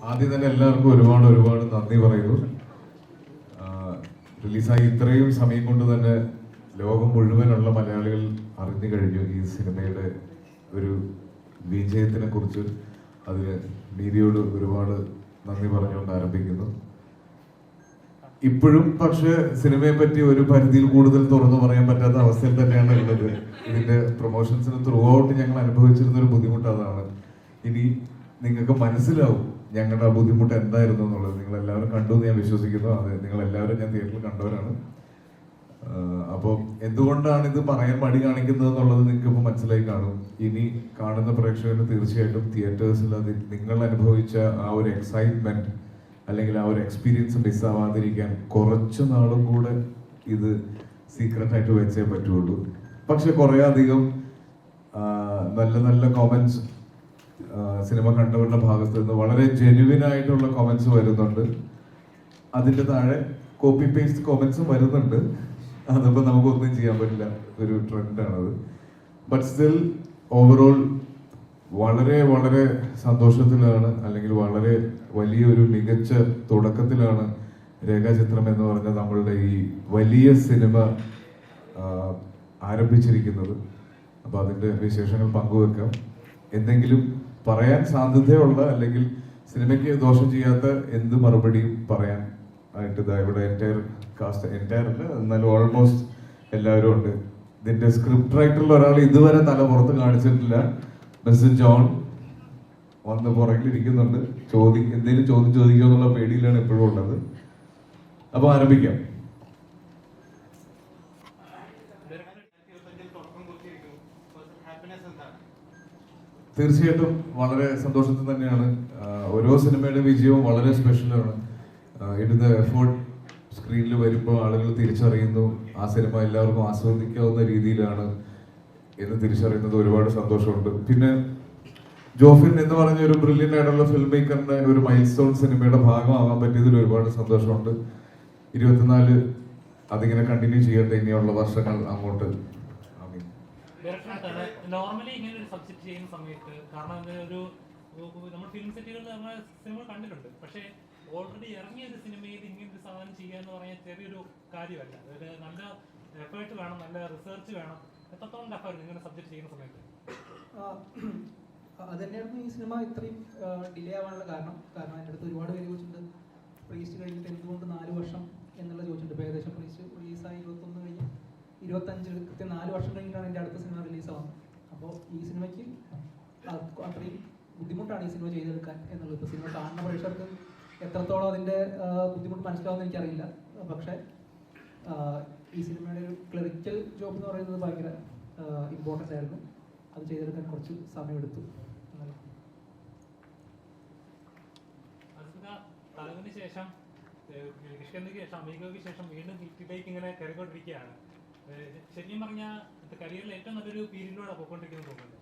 ആദ്യം തന്നെ എല്ലാവർക്കും ഒരുപാട് നന്ദി പറയുന്നു. റിലീസായി ഇത്രയും സമയം കൊണ്ട് തന്നെ ലോകം മുഴുവനുള്ള മലയാളികൾ അറിഞ്ഞു കഴിഞ്ഞു ഈ സിനിമയുടെ ഒരു വിജയത്തിനെ കുറിച്ച്. അതിന് മീഡിയയോട് ഒരുപാട് നന്ദി പറഞ്ഞുകൊണ്ട് ആരംഭിക്കുന്നു. ഇപ്പോഴും പക്ഷെ സിനിമയെ പറ്റി ഒരു പരിധിയിൽ കൂടുതൽ തുറന്നു പറയാൻ പറ്റാത്ത അവസ്ഥയിൽ തന്നെയാണ് ഉള്ളത്. ഇതിന്റെ പ്രൊമോഷൻസിന് ത്രൂ ഔട്ട് ഞങ്ങൾ അനുഭവിച്ചിരുന്ന ഒരു ബുദ്ധിമുട്ട് അതാണ്. ഇനി നിങ്ങൾക്ക് മനസ്സിലാവും ഞങ്ങളുടെ ആ ബുദ്ധിമുട്ട് എന്തായിരുന്നു എന്നുള്ളത്. നിങ്ങൾ എല്ലാവരും കണ്ടു എന്ന് ഞാൻ വിശ്വസിക്കുന്നു. അത് നിങ്ങൾ എല്ലാവരും ഞാൻ തിയേറ്ററിൽ കണ്ടവരാണ്. അപ്പോൾ എന്തുകൊണ്ടാണ് ഇത് പറയാൻ മടി കാണിക്കുന്നത് എന്നുള്ളത് നിങ്ങൾക്ക് ഇപ്പോൾ മനസ്സിലായി കാണും. ഇനി കാണുന്ന പ്രേക്ഷകന് തീർച്ചയായിട്ടും തിയേറ്റേഴ്സിൽ അത് നിങ്ങൾ അനുഭവിച്ച ആ ഒരു എക്സൈറ്റ്മെന്റ് അല്ലെങ്കിൽ ആ ഒരു എക്സ്പീരിയൻസ് മിസ്സാവാതിരിക്കാൻ കുറച്ചു നാളും കൂടെ ഇത് സീക്രട്ടായിട്ട് വെച്ചേ പറ്റുള്ളൂ. പക്ഷെ കുറേ അധികം നല്ല കോമൻസ് സിനിമ കണ്ടവരുടെ ഭാഗത്ത് നിന്ന് വളരെ ജെന്യുവിൻ ആയിട്ടുള്ള കോമൻസ് വരുന്നുണ്ട്. അതിൻ്റെ താഴെ കോപ്പി പേസ്റ്റ് കോമൻസും വരുന്നുണ്ട്. അതിപ്പോൾ നമുക്കൊന്നും ചെയ്യാൻ പറ്റില്ല, ഒരു ട്രെൻഡാണത്. ബട്ട് സ്റ്റിൽ ഓവറോൾ വളരെ സന്തോഷത്തിലാണ്, അല്ലെങ്കിൽ വളരെ വലിയൊരു മികച്ച തുടക്കത്തിലാണ് രേഖാചിത്രം എന്ന് പറഞ്ഞ നമ്മളുടെ ഈ വലിയ സിനിമ ആരംഭിച്ചിരിക്കുന്നത്. അപ്പോൾ അതിൻ്റെ വിശേഷങ്ങൾ പങ്കുവെക്കാം. എന്തെങ്കിലും പറയാൻ സാധ്യതയുള്ള അല്ലെങ്കിൽ സിനിമയ്ക്ക് ദോഷം ചെയ്യാത്ത എന്ത് മറുപടിയും പറയാൻ ആയിട്ട് ഇവിടെ എൻറ്റയറില്ല, എന്നാലും ഓൾമോസ്റ്റ് എല്ലാവരും ഉണ്ട്. ഇതിന്റെ സ്ക്രിപ്റ്റ് റൈറ്ററിൽ ഒരാൾ ഇതുവരെ തല പുറത്ത് കാണിച്ചിട്ടില്ല. മിസ്റ്റർ ജോൺ വന്ന് പുറകിലിരിക്കുന്നുണ്ട്. എന്തെങ്കിലും ചോദ്യം ചോദിക്കുക എന്നുള്ള പേടിയിലാണ് എപ്പോഴും ഉള്ളത്. അപ്പൊ ആരംഭിക്കാം. തീർച്ചയായിട്ടും വളരെ സന്തോഷത്തിൽ തന്നെയാണ്. ഓരോ സിനിമയുടെ വിജയവും വളരെ സ്പെഷ്യലാണ്. ഇടുന്ന എഫേർട്ട് സ്ക്രീനിൽ വരുമ്പോൾ ആളുകൾ തിരിച്ചറിയുന്നു ആ സിനിമ എല്ലാവർക്കും ആസ്വദിക്കാവുന്ന രീതിയിലാണ് എന്ന് തിരിച്ചറിയുന്നത് ഒരുപാട് സന്തോഷമുണ്ട്. പിന്നെ ജോഫിൻ എന്ന് പറഞ്ഞ ഒരു ബ്രില്യൻ്റ് ആയിട്ടുള്ള ഫിലിം മേക്കറിന്റെ ഒരു മൈൽ സ്റ്റോൺ സിനിമയുടെ ഭാഗമാകാൻ പറ്റിയതിൽ ഒരുപാട് സന്തോഷമുണ്ട്. 24 അതിങ്ങനെ കണ്ടിന്യൂ ചെയ്യട്ടെ ഇനിയുള്ള വർഷങ്ങൾ അങ്ങോട്ട്. നോർമലി ഇങ്ങനെ ഒരു സബ്ജക്ട് ചെയ്യുന്ന സമയത്ത്, കാരണം ഒരു നമ്മൾ ഫിലിം സെറ്റുകളിൽ നമ്മൾ സിനിമ കണ്ടിട്ടുണ്ട്, പക്ഷേ ഓൾറെഡി ഇറങ്ങിയ ഒരു സിനിമയിൽ ഇങ്ങനെ ഒരു സാധനം ചെയ്യുക എന്ന് പറഞ്ഞാൽ ചെറിയൊരു കാര്യമല്ല. അതൊരു നല്ല എഫേർട്ട് വേണം, നല്ല റിസർച്ച് വേണം. എത്രത്തോളം എഫേർട്ട് ഇങ്ങനെ സബ്ജക്ട് ചെയ്യുന്ന സമയത്ത്? അത് തന്നെയായിരുന്നു ഈ സിനിമ ഇത്രയും ഡിലേ ആവാനുള്ള കാരണം. എൻ്റെ അടുത്ത് ഒരുപാട് പേര് ചോദിച്ചിട്ടുണ്ട് പ്രീസ്റ്റ് കഴിഞ്ഞിട്ട് എന്തുകൊണ്ട് 4 വർഷം എന്നുള്ളത് ചോദിച്ചിട്ടുണ്ട്. ഇപ്പോൾ ഏകദേശം പ്രീസ്റ്റ് റിലീസായി 21 കഴിഞ്ഞ് 25 കൃത്യം 4 വർഷം കഴിഞ്ഞിട്ടാണ് എൻ്റെ അടുത്ത സിനിമ റിലീസാവുന്നത്. അപ്പോൾ ഈ സിനിമയ്ക്ക് അത്രയും ബുദ്ധിമുട്ടാണ് ഈ സിനിമ ചെയ്തെടുക്കാൻ എന്നുള്ളത്. ഇപ്പോൾ സിനിമ കാണുന്ന പ്രേക്ഷകർക്ക് എത്രത്തോളം അതിൻ്റെ ബുദ്ധിമുട്ട് മനസ്സിലാവുമെന്ന് എനിക്കറിയില്ല. പക്ഷേ ഈ സിനിമയുടെ ഒരു ക്ലറിക്കൽ ജോബ് എന്ന് പറയുന്നത് ഭയങ്കര ഇമ്പോർട്ടൻ്റ് ആയിരുന്നു. അത് ചെയ്തെടുക്കാൻ കുറച്ച് സമയമെടുത്തു. തലവിന് ശേഷം കിഷ്കിന്ധയ്ക്ക് ശേഷം അമീഗോയ്ക്ക് ശേഷം വീണ്ടും ഹിറ്റിലേക്ക് ഇങ്ങനെ കയറിക്കൊണ്ടിരിക്കുകയാണ്. ശരിക്കും പറഞ്ഞാൽ കരിയറിൽ ഏറ്റവും നല്ലൊരു പീരീഡിലൂടെ പോയിക്കൊണ്ടിരിക്കുന്നത് തോന്നുന്നുണ്ട്.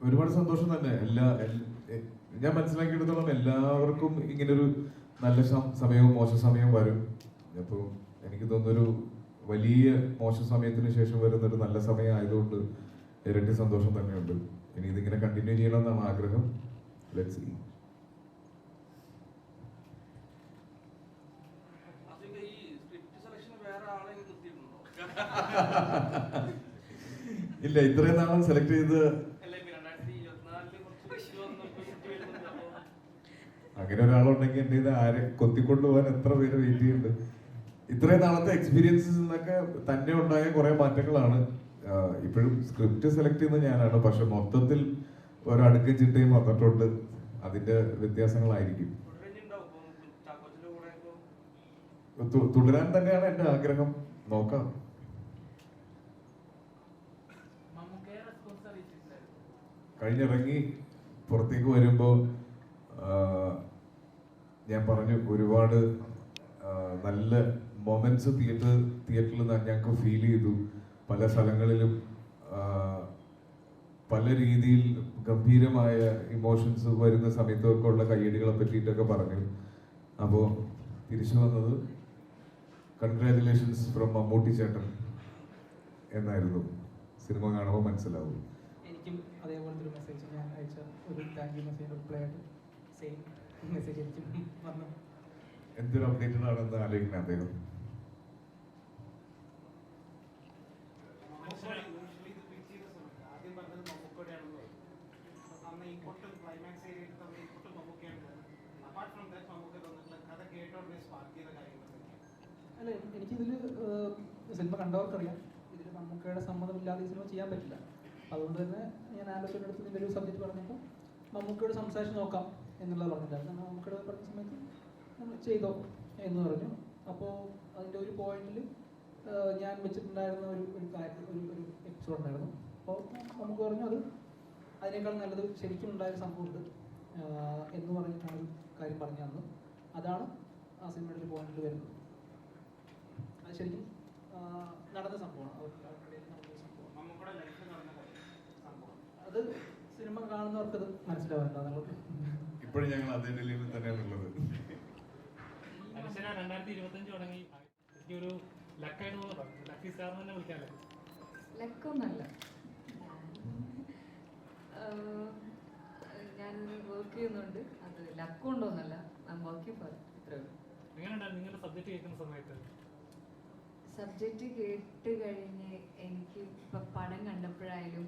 ഒരുപാട് സന്തോഷം തന്നെ. ഞാൻ മനസ്സിലാക്കിയെടുത്തോളം എല്ലാവർക്കും ഇങ്ങനൊരു നല്ല സമയവും മോശം സമയവും വരും. അപ്പോൾ എനിക്ക് തോന്നുന്നൊരു വലിയ മോശം സമയത്തിന് ശേഷം വരുന്നൊരു നല്ല സമയം ആയതുകൊണ്ട് ഇരട്ടി സന്തോഷം തന്നെയുണ്ട്. ഇനി ഇതിങ്ങനെ കണ്ടിന്യൂ ചെയ്യണമെന്നാണ് ആഗ്രഹം. Let's see. ഇല്ല, ഇത്രയും നാളും സെലക്ട് ചെയ്ത് അങ്ങനെ ഒരാളുണ്ടെങ്കിൽ എൻ്റെ ഇത് ആരെ കൊത്തിക്കൊണ്ടുപോകാൻ എത്ര പേര് വെയിറ്റ് ചെയ്യുന്നുണ്ട്. ഇത്രയും നാളത്തെ എക്സ്പീരിയൻസിൽ നിന്നൊക്കെ തന്നെ ഉണ്ടായ കുറെ മാറ്റങ്ങളാണ്. ഇപ്പോഴും സ്ക്രിപ്റ്റ് സെലക്ട് ചെയ്യുന്നത് ഞാനാണ്, പക്ഷെ മൊത്തത്തിൽ ഒരടുക്കും ചിട്ടയും വന്നിട്ടുണ്ട്. അതിന്റെ വ്യത്യാസങ്ങളായിരിക്കും. തുടരാൻ തന്നെയാണ് എൻ്റെ ആഗ്രഹം. നോക്കാം. കഴിഞ്ഞിറങ്ങി പുറത്തേക്ക് വരുമ്പോൾ ഞാൻ പറഞ്ഞു ഒരുപാട് നല്ല മൊമെന്റ്സ് തിയേറ്ററിൽ ഞങ്ങൾക്ക് ഫീൽ ചെയ്തു. പല സ്ഥലങ്ങളിലും പല രീതിയിൽ ഗംഭീരമായ ഇമോഷൻസ് വരുന്ന സമയത്തൊക്കെ ഉള്ള കയ്യടികളെ പറ്റിയിട്ടൊക്കെ പറഞ്ഞു. അപ്പോൾ തിരിച്ചു വന്നത് കൺഗ്രാറ്റുലേഷൻസ് ഫ്രം മമ്മൂട്ടി ചേട്ടൻ എന്നായിരുന്നു. സിനിമ കാണുമ്പോൾ മനസ്സിലാവും. എനിക്കും അതേപോലെ ഒരു മെസ്സേജ് ഞാൻ അയച്ച ഒരു താങ്ക് യു മെസ്സേജ് റിപ്ലൈ ആയിട്ട് സെയിം മെസ്സേജ് എനിക്ക് വന്നു. എന്തൊരു അപ്ഡേറ്റഡ് ആണെന്ന് ആലോചിക്കുന്നത് അദ്ദേഹം. അല്ല, എനിക്കിതിൽ സിനിമ കണ്ടവർക്കറിയാം ഇതിൽ മമ്മൂക്കയുടെ സമ്മതമില്ലാതെ ഈ സിനിമ ചെയ്യാൻ പറ്റില്ല. അതുകൊണ്ട് തന്നെ ഞാൻ ആലോചനയുടെ അടുത്ത് ഇതിൻ്റെ ഒരു സബ്ജക്റ്റ് പറഞ്ഞപ്പോൾ മമ്മൂക്കയോട് സംസാരിച്ച് നോക്കാം എന്നുള്ളത് പറഞ്ഞിട്ടുണ്ടായിരുന്നു. മമ്മൂക്കയോട് പറഞ്ഞ സമയത്ത് നമ്മൾ ചെയ്തോ എന്ന് പറഞ്ഞു. അപ്പോൾ അതിൻ്റെ ഒരു പോയിന്റിൽ ഞാൻ വെച്ചിട്ടുണ്ടായിരുന്ന ഒരു കാര്യം ഒരു എപ്പിസോഡ് ഉണ്ടായിരുന്നു. അപ്പോൾ നമുക്ക് പറഞ്ഞു അത് അതിനേക്കാൾ നല്ലത് ശരിക്കും ഉണ്ടായൊരു സംഭവമുണ്ട് എന്ന് പറഞ്ഞിട്ടാണ് ഒരു കാര്യം പറഞ്ഞു തന്നു. അതാണ് ആ സിനിമയുടെ ഒരു പോയിന്റിൽ വരുന്നത്. അത് ശരിക്കും നടന്ന സംഭവമാണ്. അവർക്കിടയിൽ നടന്ന സംഭവം. അത് സിനിമ കാണുന്നവർക്കത് മനസ്സിലാവില്ല. അതുകൊണ്ട് ഇപ്പോഴും ഞങ്ങൾ അതേ ഡൽഹിയിൽ തന്നെയാണുള്ളത്. 2025 തുടങ്ങി എനിക്കൊരു ലക്കായിട്ട് തോന്നുന്നു. ലക്കി സ്റ്റാർ തന്നെ വിളിക്കാമല്ലോ. ലക്കൊന്നല്ല, ഞാനൊരു വർക്ക് ചെയ്യുന്നുണ്ട്. അത് ലക്കുണ്ടോന്നല്ല, ഞാൻ വർക്കിംഗ് ഫോർ ഇത്രേ ഉള്ളൂ. എങ്ങനെയുണ്ടായിരുന്നു നിങ്ങളുടെ സബ്ജക്റ്റ് കേൾക്കുന്ന സമയത്ത്? സബ്ജക്റ്റ് കേട്ട് കഴിഞ്ഞ് എനിക്ക് ഇപ്പം പടം കണ്ടപ്പോഴായാലും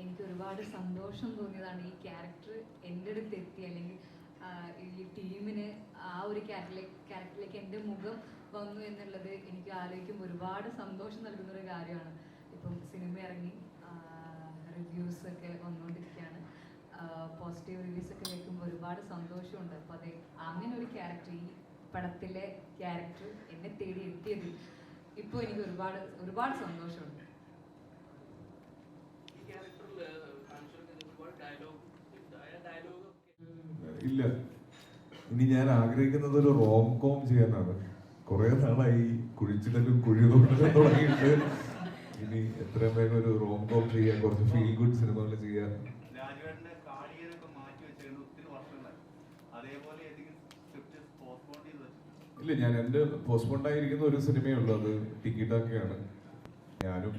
എനിക്ക് ഒരുപാട് സന്തോഷം തോന്നിയതാണ്. ഈ ക്യാരക്ടർ എൻ്റെ അടുത്ത് എത്തി, അല്ലെങ്കിൽ ഈ ടീമിന് ആ ഒരു ക്യാരക്ടറിലേക്ക് എൻ്റെ മുഖം വന്നു എന്നുള്ളത് എനിക്ക് ആലോചിക്കുമ്പോൾ ഒരുപാട് സന്തോഷം നൽകുന്നൊരു കാര്യമാണ്. ഇപ്പം സിനിമ ഇറങ്ങി റിവ്യൂസ് ഒക്കെ വന്നുകൊണ്ടിരിക്കുകയാണ്. പോസിറ്റീവ് റിവ്യൂസ് ഒക്കെ കേൾക്കുമ്പോൾ ഒരുപാട് സന്തോഷമുണ്ട്. അപ്പോൾ അത് അങ്ങനെ ഒരു ക്യാരക്ടർ, ഈ പടത്തിലെ ക്യാരക്ടർ എന്നെ തേടി എത്തിയതിൽ ഇപ്പോൾ എനിക്ക് ഒരുപാട് ഒരുപാട് സന്തോഷമുണ്ട്. ഇല്ല, ഇനി ഞാൻ ആഗ്രഹിക്കുന്നത് ഒരു റോം കോം ചെയ്യാനാണ്. കുറെ നാളായി കുഴിച്ചിടലും കുഴിതോണ്ടലും തുടങ്ങിയിട്ട് ഇനി എത്രയും വേഗം ഒരു റോം കോം ചെയ്യാൻ, കുറച്ച് ഫീൽ ഗുഡ് സിനിമകൾ ചെയ്യാൻ. ഇല്ല, ഞാൻ എൻ്റെ പോസ്റ്റ്പോണ്ടായിരിക്കുന്ന ഒരു സിനിമയേ ഉള്ളൂ. അത് ടിക്കറ്റാക്കിയാണ്. ഞാനും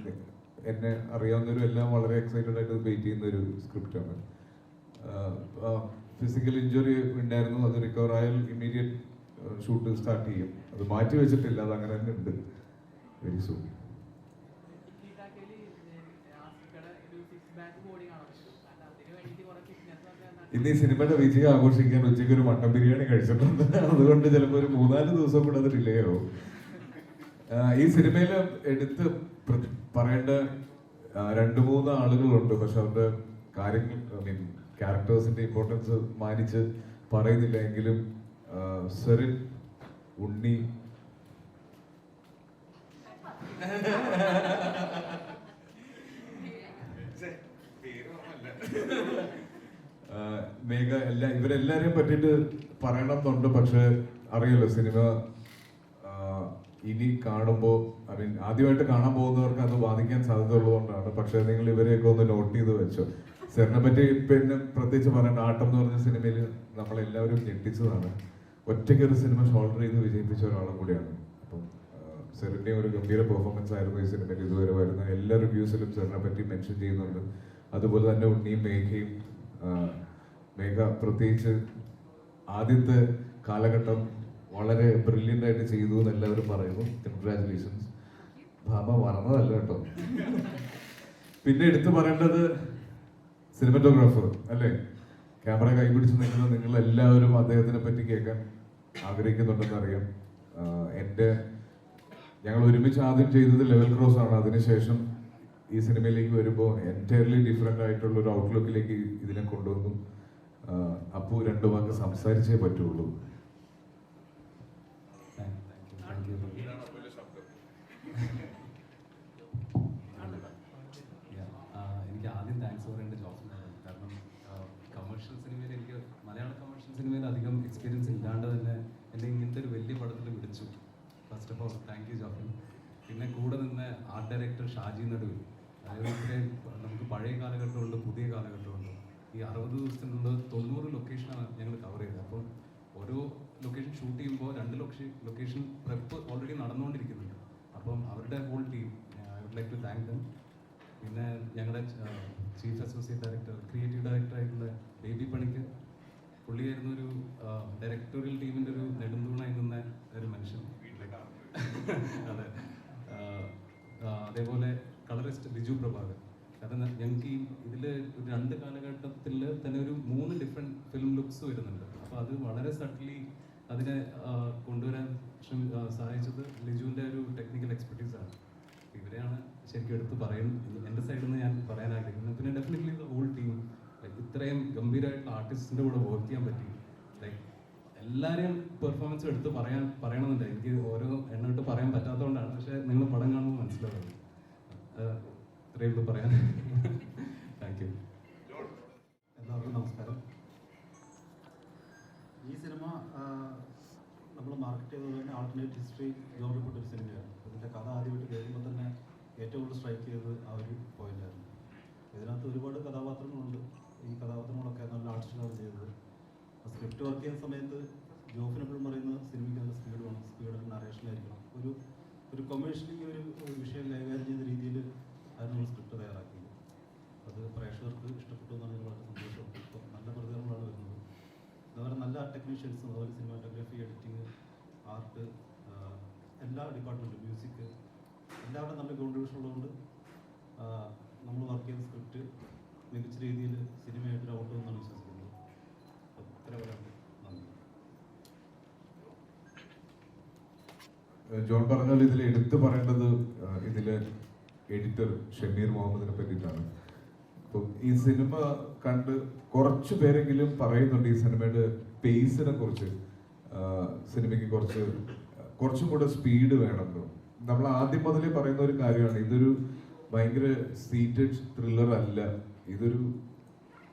എന്നെ അറിയാവുന്നവരും എല്ലാം വളരെ എക്സൈറ്റഡ് ആയിട്ട് വെയിറ്റ് ചെയ്യുന്ന ഒരു സ്ക്രിപ്റ്റാണ്. ഫിസിക്കൽ ഇഞ്ചുറി ഉണ്ടായിരുന്നു, അത് റിക്കവർ ആയാൽ ഇമ്മീഡിയറ്റ് ഷൂട്ട് സ്റ്റാർട്ട് ചെയ്യും. അത് മാറ്റി വെച്ചിട്ടില്ല, അത് അങ്ങനെ തന്നെ ഉണ്ട്. Very soon. ഇന്ന് ഈ സിനിമയുടെ വിജയം ആഘോഷിക്കാൻ ഉച്ചയ്ക്ക് ഒരു മട്ടൻ ബിരിയാണി കഴിച്ചിട്ടുണ്ട്. അതുകൊണ്ട് ചിലപ്പോൾ ഒരു 3-4 ദിവസം കൂടെ അത് ഡിലേ ആവും. ഈ സിനിമയിൽ എടുത്ത് പറയേണ്ട 2-3 ആളുകളുണ്ട്. പക്ഷെ അവരുടെ കാര്യങ്ങൾ, ഐ മീൻ ക്യാരക്ടേഴ്സിന്റെ ഇമ്പോർട്ടൻസ് മാനിച്ച് പറയുന്നില്ല. എങ്കിലും സെറിൻ, ഉണ്ണി, മേഘ, ഇവരെല്ലാരെയും പറ്റിയിട്ട് പറയണമെന്നുണ്ട്. പക്ഷെ അറിയാലോ, സിനിമ ഇനി കാണുമ്പോൾ, ഐ മീൻ ആദ്യമായിട്ട് കാണാൻ പോകുന്നവർക്ക് അത് ബാധിക്കാൻ സാധ്യത ഉള്ളതുകൊണ്ടാണ്. പക്ഷെ നിങ്ങൾ ഇവരെയൊക്കെ ഒന്ന് നോട്ട് ചെയ്ത് വെച്ചോ. സെറിനെ പറ്റി പിന്നെ പ്രത്യേകിച്ച് പറയേണ്ട, ആട്ടം എന്ന് പറഞ്ഞ സിനിമയിൽ നമ്മളെല്ലാവരും ഞെട്ടിച്ചതാണ്. ഒറ്റയ്ക്ക് ഒരു സിനിമ ഷോൾഡർ ചെയ്ത് വിജയിപ്പിച്ച ഒരാളും കൂടിയാണ്. അപ്പം സെറിന്റെ ഒരു ഗംഭീര പെർഫോമൻസ് ആയിരുന്നു ഈ സിനിമയിൽ ഇതുവരെ വരുന്ന എല്ലാ റിവ്യൂസിലും സെറിനെ പറ്റി മെൻഷൻ ചെയ്യുന്നുണ്ട്. അതുപോലെ തന്നെ ഉണ്ണിയും മേഘയും, മേഘ പ്രത്യേകിച്ച് ആദ്യത്തെ കാലഘട്ടം വളരെ ബ്രില്യൻ്റ് ആയിട്ട് ചെയ്തു എന്ന് എല്ലാവരും പറയുന്നു. കൺഗ്രാറ്റുലേഷൻസ്. ഭാമ മറന്നതല്ല കേട്ടോ. പിന്നെ എടുത്തു പറയേണ്ടത് സിനിമറ്റോഗ്രാഫർ അല്ലേ, ക്യാമറ കൈപിടിച്ച് നിൽക്കുന്ന നിങ്ങൾ എല്ലാവരും അദ്ദേഹത്തിനെ പറ്റി കേൾക്കാൻ ആഗ്രഹിക്കുന്നുണ്ടെന്ന് അറിയാം. ഞങ്ങൾ ഒരുമിച്ച് ആദ്യം ചെയ്തത് ലെവൽ ക്രോസ് ആണ്. അതിനുശേഷം ഈ സിനിമയിലേക്ക് വരുമ്പോൾ എൻറ്റയർലി ഡിഫറെൻ്റ് ആയിട്ടുള്ള ഒരു ഔട്ട്ലുക്കിലേക്ക് ഇതിനെ കൊണ്ടുവന്നു. അപ്പോൾ 2 വാക്ക് സംസാരിച്ചേ പറ്റുള്ളൂ. എനിക്ക് ആദ്യം താങ്ക്സ് പറയേണ്ട ജോസിനാണ്. കാരണം കമേഴ്ഷ്യൽ സിനിമയിൽ എനിക്ക് മലയാള കമേഴ്ഷ്യൽ സിനിമയിൽ അധികം എക്സ്പീരിയൻസ് ഇല്ലാണ്ട് തന്നെ എന്നെ ഇങ്ങനത്തെ ഒരു വലിയ പടത്തിൽ വിളിച്ചു. First of all thank you Jofin. പിന്നെ കൂടെ നിന്ന് ആർട്ട് ഡയറക്ടർ ഷാജി നടുവിൽ, അതായത് ഇത്രയും നമുക്ക് പഴയ കാലഘട്ടമുണ്ട്, പുതിയ കാലഘട്ടമുണ്ട്. ഈ 60 ദിവസത്തിനുള്ള 90 ലൊക്കേഷനാണ് ഞങ്ങൾ കവർ ചെയ്തത്. അപ്പോൾ ഓരോ ലൊക്കേഷൻ ഷൂട്ട് ചെയ്യുമ്പോൾ 2 ലൊക്കേഷൻ പ്രെപ്പ് ഓൾറെഡി നടന്നുകൊണ്ടിരിക്കുന്നുണ്ട്. അപ്പം അവരുടെ whole team, I would like to thank them. പിന്നെ ഞങ്ങളുടെ chief associate director, creative director ആയിട്ടുള്ള ബേബി പണിക്കർ. പുള്ളിയായിരുന്നു ഒരു ഡയറക്ടോറിയൽ ടീമിൻ്റെ ഒരു നെടുന്തൂണായി നിന്ന ഒരു മനുഷ്യൻ. അതെ. അതേപോലെ കളറിസ്റ്റ് ലിജു പ്രഭാകർ. കാരണം ഞങ്ങൾക്ക് ഈ ഇതിൽ ഒരു 2 കാലഘട്ടത്തിൽ തന്നെ ഒരു 3 ഡിഫറെൻറ്റ് ഫിലിം ലുക്സ് വരുന്നുണ്ട്. അപ്പോൾ അത് വളരെ സട്ടിലി അതിനെ കൊണ്ടുവരാൻ സഹായിച്ചത് ലിജുവിൻ്റെ ഒരു ടെക്നിക്കൽ എക്സ്പെർട്ടീസാണ്. ഇവരെയാണ് ശരിക്കും എടുത്ത് പറയുന്നത് എൻ്റെ സൈഡിൽ നിന്ന് ഞാൻ പറയാൻ ആഗ്രഹിക്കുന്നത്. പിന്നെ ഡെഫിനറ്റ്ലി ദ ഹോൾ ടീം, ഇത്രയും ഗംഭീരമായിട്ടുള്ള ആർട്ടിസ്റ്റിൻ്റെ കൂടെ വർക്ക് ചെയ്യാൻ പറ്റി. ലൈക്ക് എല്ലാവരെയും പെർഫോമൻസ് എടുത്ത് പറയണമെന്നുണ്ട്. എനിക്ക് ഓരോ എണ്ണിട്ട് പറയാൻ പറ്റാത്തതുകൊണ്ടാണ്. പക്ഷേ നിങ്ങൾ പടം കാണുമ്പോൾ മനസ്സിലാവുന്നത്. ഇത്രയേ ഉള്ളൂ പറയാൻ. Thank you. എല്ലാവർക്കും നമസ്കാരം. ഈ സിനിമ നമ്മൾ മാർക്കറ്റ് ചെയ്തത് തന്നെ ആൾട്ടർനേറ്റ് ഹിസ്റ്ററി ജോറിൽപ്പെട്ട ഒരു സിനിമയാണ്. ഇതിൻ്റെ കഥ ആദ്യമായിട്ട് കേൾക്കുമ്പോൾ തന്നെ ഏറ്റവും കൂടുതൽ സ്ട്രൈക്ക് ചെയ്തത് ആ ഒരു പോയിന്റായിരുന്നു. ഇതിനകത്ത് ഒരുപാട് കഥാപാത്രങ്ങളുണ്ട്. ഈ കഥാപാത്രങ്ങളൊക്കെ നല്ല ആർട്ടിസ്റ്റുകളാണ് ചെയ്തത്. സ്ക്രിപ്റ്റ് വർക്ക് ചെയ്യുന്ന സമയത്ത് ജോഫിന് എപ്പോഴും പറയുന്നത് സിനിമയ്ക്ക് നല്ല സ്പീഡ് വേണം, സ്പീഡ് നറേഷനായിരിക്കണം. ഒരു കൊമേഴ്ഷ്യലി ഒരു വിഷയം കൈകാര്യം ചെയ്യുന്ന രീതിയിൽ അത് നമ്മൾ സ്ക്രിപ്റ്റ് തയ്യാറാക്കിയത്. അത് പ്രേക്ഷകർക്ക് ഇഷ്ടപ്പെട്ടു എന്നാണ് വളരെ സന്തോഷമുണ്ട്. ഇപ്പോൾ നല്ല പ്രതികരണങ്ങളാണ് വരുന്നത്. അതുപോലെ നല്ല ടെക്നീഷ്യൻസും, അതുപോലെ സിനിമാറ്റോഗ്രാഫി, എഡിറ്റിംഗ്, ആർട്ട്, എല്ലാ ഡിപ്പാർട്ട്മെൻറ്റും, മ്യൂസിക്, എല്ലാവരുടെ നല്ല കോൺട്രിബ്യൂഷൻ ഉള്ളതുകൊണ്ട് നമ്മൾ വർക്ക് ചെയ്ത സ്ക്രിപ്റ്റ് മികച്ച രീതിയിൽ സിനിമയായിട്ട് ഔട്ട് എന്നാണ് വിശ്വസിക്കുന്നത്. അപ്പോൾ ഇത്ര പറയാനുണ്ട്. നന്ദി. ജോൺ പറഞ്ഞാൽ ഇതിൽ എടുത്തു പറയേണ്ടത് ഇതിലെ എഡിറ്റർ ഷമീർ മുഹമ്മദിനെ പറ്റിയിട്ടാണ്. അപ്പം ഈ സിനിമ കണ്ട് കുറച്ച് പേരെങ്കിലും പറയുന്നുണ്ട് ഈ സിനിമയുടെ പേസിനെ കുറിച്ച്. സിനിമയ്ക്ക് കുറച്ചും കൂടെ സ്പീഡ് വേണമെന്ന്. നമ്മൾ ആദ്യം മുതലേ പറയുന്ന ഒരു കാര്യമാണ്, ഇതൊരു ഭയങ്കര സീറ്റഡ് ത്രില്ലർ അല്ല, ഇതൊരു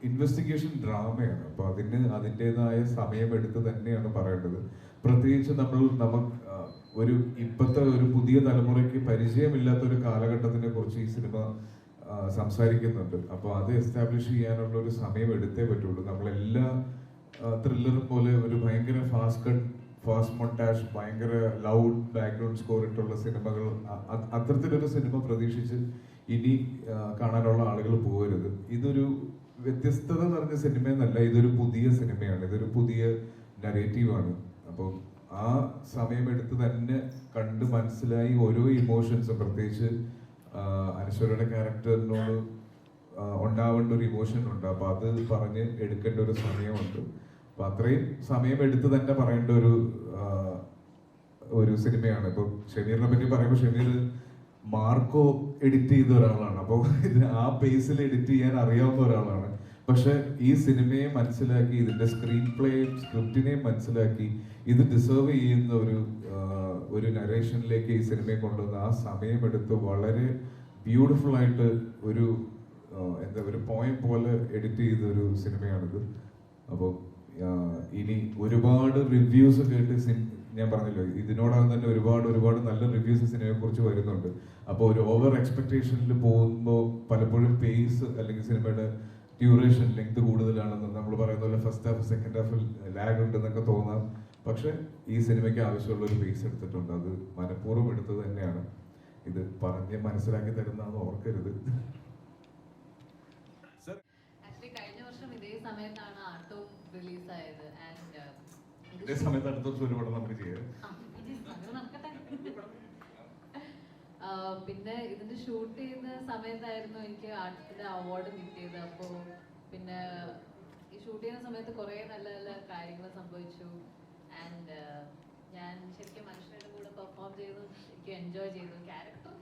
ഇൻവെസ്റ്റിഗേഷൻ ഡ്രാമയാണ്. അപ്പോൾ അതിൻ്റെതായ സമയമെടുത്ത് തന്നെയാണ് പറയേണ്ടത്. പ്രത്യേകിച്ച് നമുക്ക് ഇപ്പോഴത്തെ ഒരു പുതിയ തലമുറയ്ക്ക് പരിചയമില്ലാത്ത ഒരു കാലഘട്ടത്തിനെ കുറിച്ച് ഈ സിനിമ സംസാരിക്കുന്നുണ്ട്. അപ്പോൾ അത് എസ്റ്റാബ്ലിഷ് ചെയ്യാനുള്ള ഒരു സമയം എടുത്തേ പറ്റുള്ളൂ. നമ്മളെല്ലാ ത്രില്ലറും പോലെ ഒരു ഭയങ്കര ഫാസ്റ്റ് മൊണ്ടാഷ്, ഭയങ്കര ലൗഡ് ബാക്ക്ഗ്രൗണ്ട് സ്കോർ ഇട്ടുള്ള സിനിമകൾ, അത്തരത്തിലൊരു സിനിമ പ്രതീക്ഷിച്ച് ഇനി കാണാനുള്ള ആളുകൾ പോകരുത്. ഇതൊരു വ്യത്യസ്തത നിറഞ്ഞ സിനിമയെന്നല്ല, ഇതൊരു പുതിയ സിനിമയാണ്, ഇതൊരു പുതിയ നരേറ്റീവാണ്. അപ്പോൾ ആ സമയമെടുത്ത് തന്നെ കണ്ട് മനസ്സിലായി ഓരോ ഇമോഷൻസും, പ്രത്യേകിച്ച് അനശ്വരയുടെ ക്യാരക്ടറിനോട് ഉണ്ടാവേണ്ട ഒരു ഇമോഷൻ ഉണ്ട്. അപ്പൊ അത് പറഞ്ഞ് എടുക്കേണ്ട ഒരു സമയമുണ്ട്. അപ്പൊ അത്രയും സമയമെടുത്ത് തന്നെ പറയേണ്ട ഒരു സിനിമയാണ്. ഇപ്പൊ ഷമീറിനെ പറ്റി പറയുമ്പോൾ ഷമീർ മാർക്കോ എഡിറ്റ് ചെയ്ത ഒരാളാണ്. അപ്പോൾ ഇതിന് ആ പേസിൽ എഡിറ്റ് ചെയ്യാൻ അറിയാവുന്ന ഒരാളാണ്. പക്ഷെ ഈ സിനിമയെ മനസ്സിലാക്കി, ഇതിന്റെ സ്ക്രീൻ പ്ലേയും സ്ക്രിപ്റ്റിനെയും മനസ്സിലാക്കി ഇത് ഡിസേർവ് ചെയ്യുന്ന ഒരു നരേഷനിലേക്ക് ഈ സിനിമയെ കൊണ്ടുവന്ന ആ സമയമെടുത്ത് വളരെ ബ്യൂട്ടിഫുൾ ആയിട്ട് ഒരു പോയം പോലെ എഡിറ്റ് ചെയ്ത ഒരു സിനിമയാണിത്. അപ്പോൾ ഇനി ഒരുപാട് റിവ്യൂസ് കേട്ട് ഞാൻ പറഞ്ഞല്ലോ, ഇതിനോടകം തന്നെ ഒരുപാട് നല്ല റിവ്യൂസ് സിനിമയെ കുറിച്ച് വരുന്നുണ്ട്. അപ്പോൾ ഒരു ഓവർ എക്സ്പെക്ടേഷനിൽ പോകുമ്പോൾ പലപ്പോഴും പേസ് അല്ലെങ്കിൽ സിനിമയുടെ ഡ്യൂറേഷൻ ലെങ്ത് കൂടുതലാണെന്ന് നമ്മൾ പറയുന്ന പോലെ ഫസ്റ്റ് ഹാഫ് സെക്കൻഡ് ഹാഫിൽ ലാഗ് ഉണ്ടെന്നൊക്കെ തോന്നാം. പക്ഷെ ഈ സിനിമയ്ക്ക് ആവശ്യമുള്ള ഒരു പേസ് എടുത്തിട്ടുണ്ട്. അത് മനഃപൂർവ്വം എടുത്തത് തന്നെയാണ്. ഇത് പറഞ്ഞ് മനസ്സിലാക്കി തരുന്നതെന്ന് ഓർക്കരുത്. കഴിഞ്ഞ വർഷം ഇതേ സമയത്താണ് ആട്ടോ റിലീസ് ആയത്. ഇതേ സമയത്ത് അടുത്ത വർഷം ഒരു പടം നമുക്ക് ചെയ്യാം. പിന്നെ ഇതിന്റെ ഷൂട്ട് ചെയ്യുന്ന സമയത്തായിരുന്നു എനിക്ക് ആർട്ടിന്റെ അവാർഡ് കിട്ടിയത്. അപ്പോൾ പിന്നെ ഈ ഷൂട്ട് ചെയ്യുന്ന സമയത്ത് കുറേ നല്ല നല്ല കാര്യങ്ങൾ സംഭവിച്ചു. ആൻഡ് ഞാൻ ശരിക്കും മനുഷ്യരുടെ കൂടെ പെർഫോം ചെയ്തു, എനിക്ക് എൻജോയ് ചെയ്തു. ക്യാരക്ടർ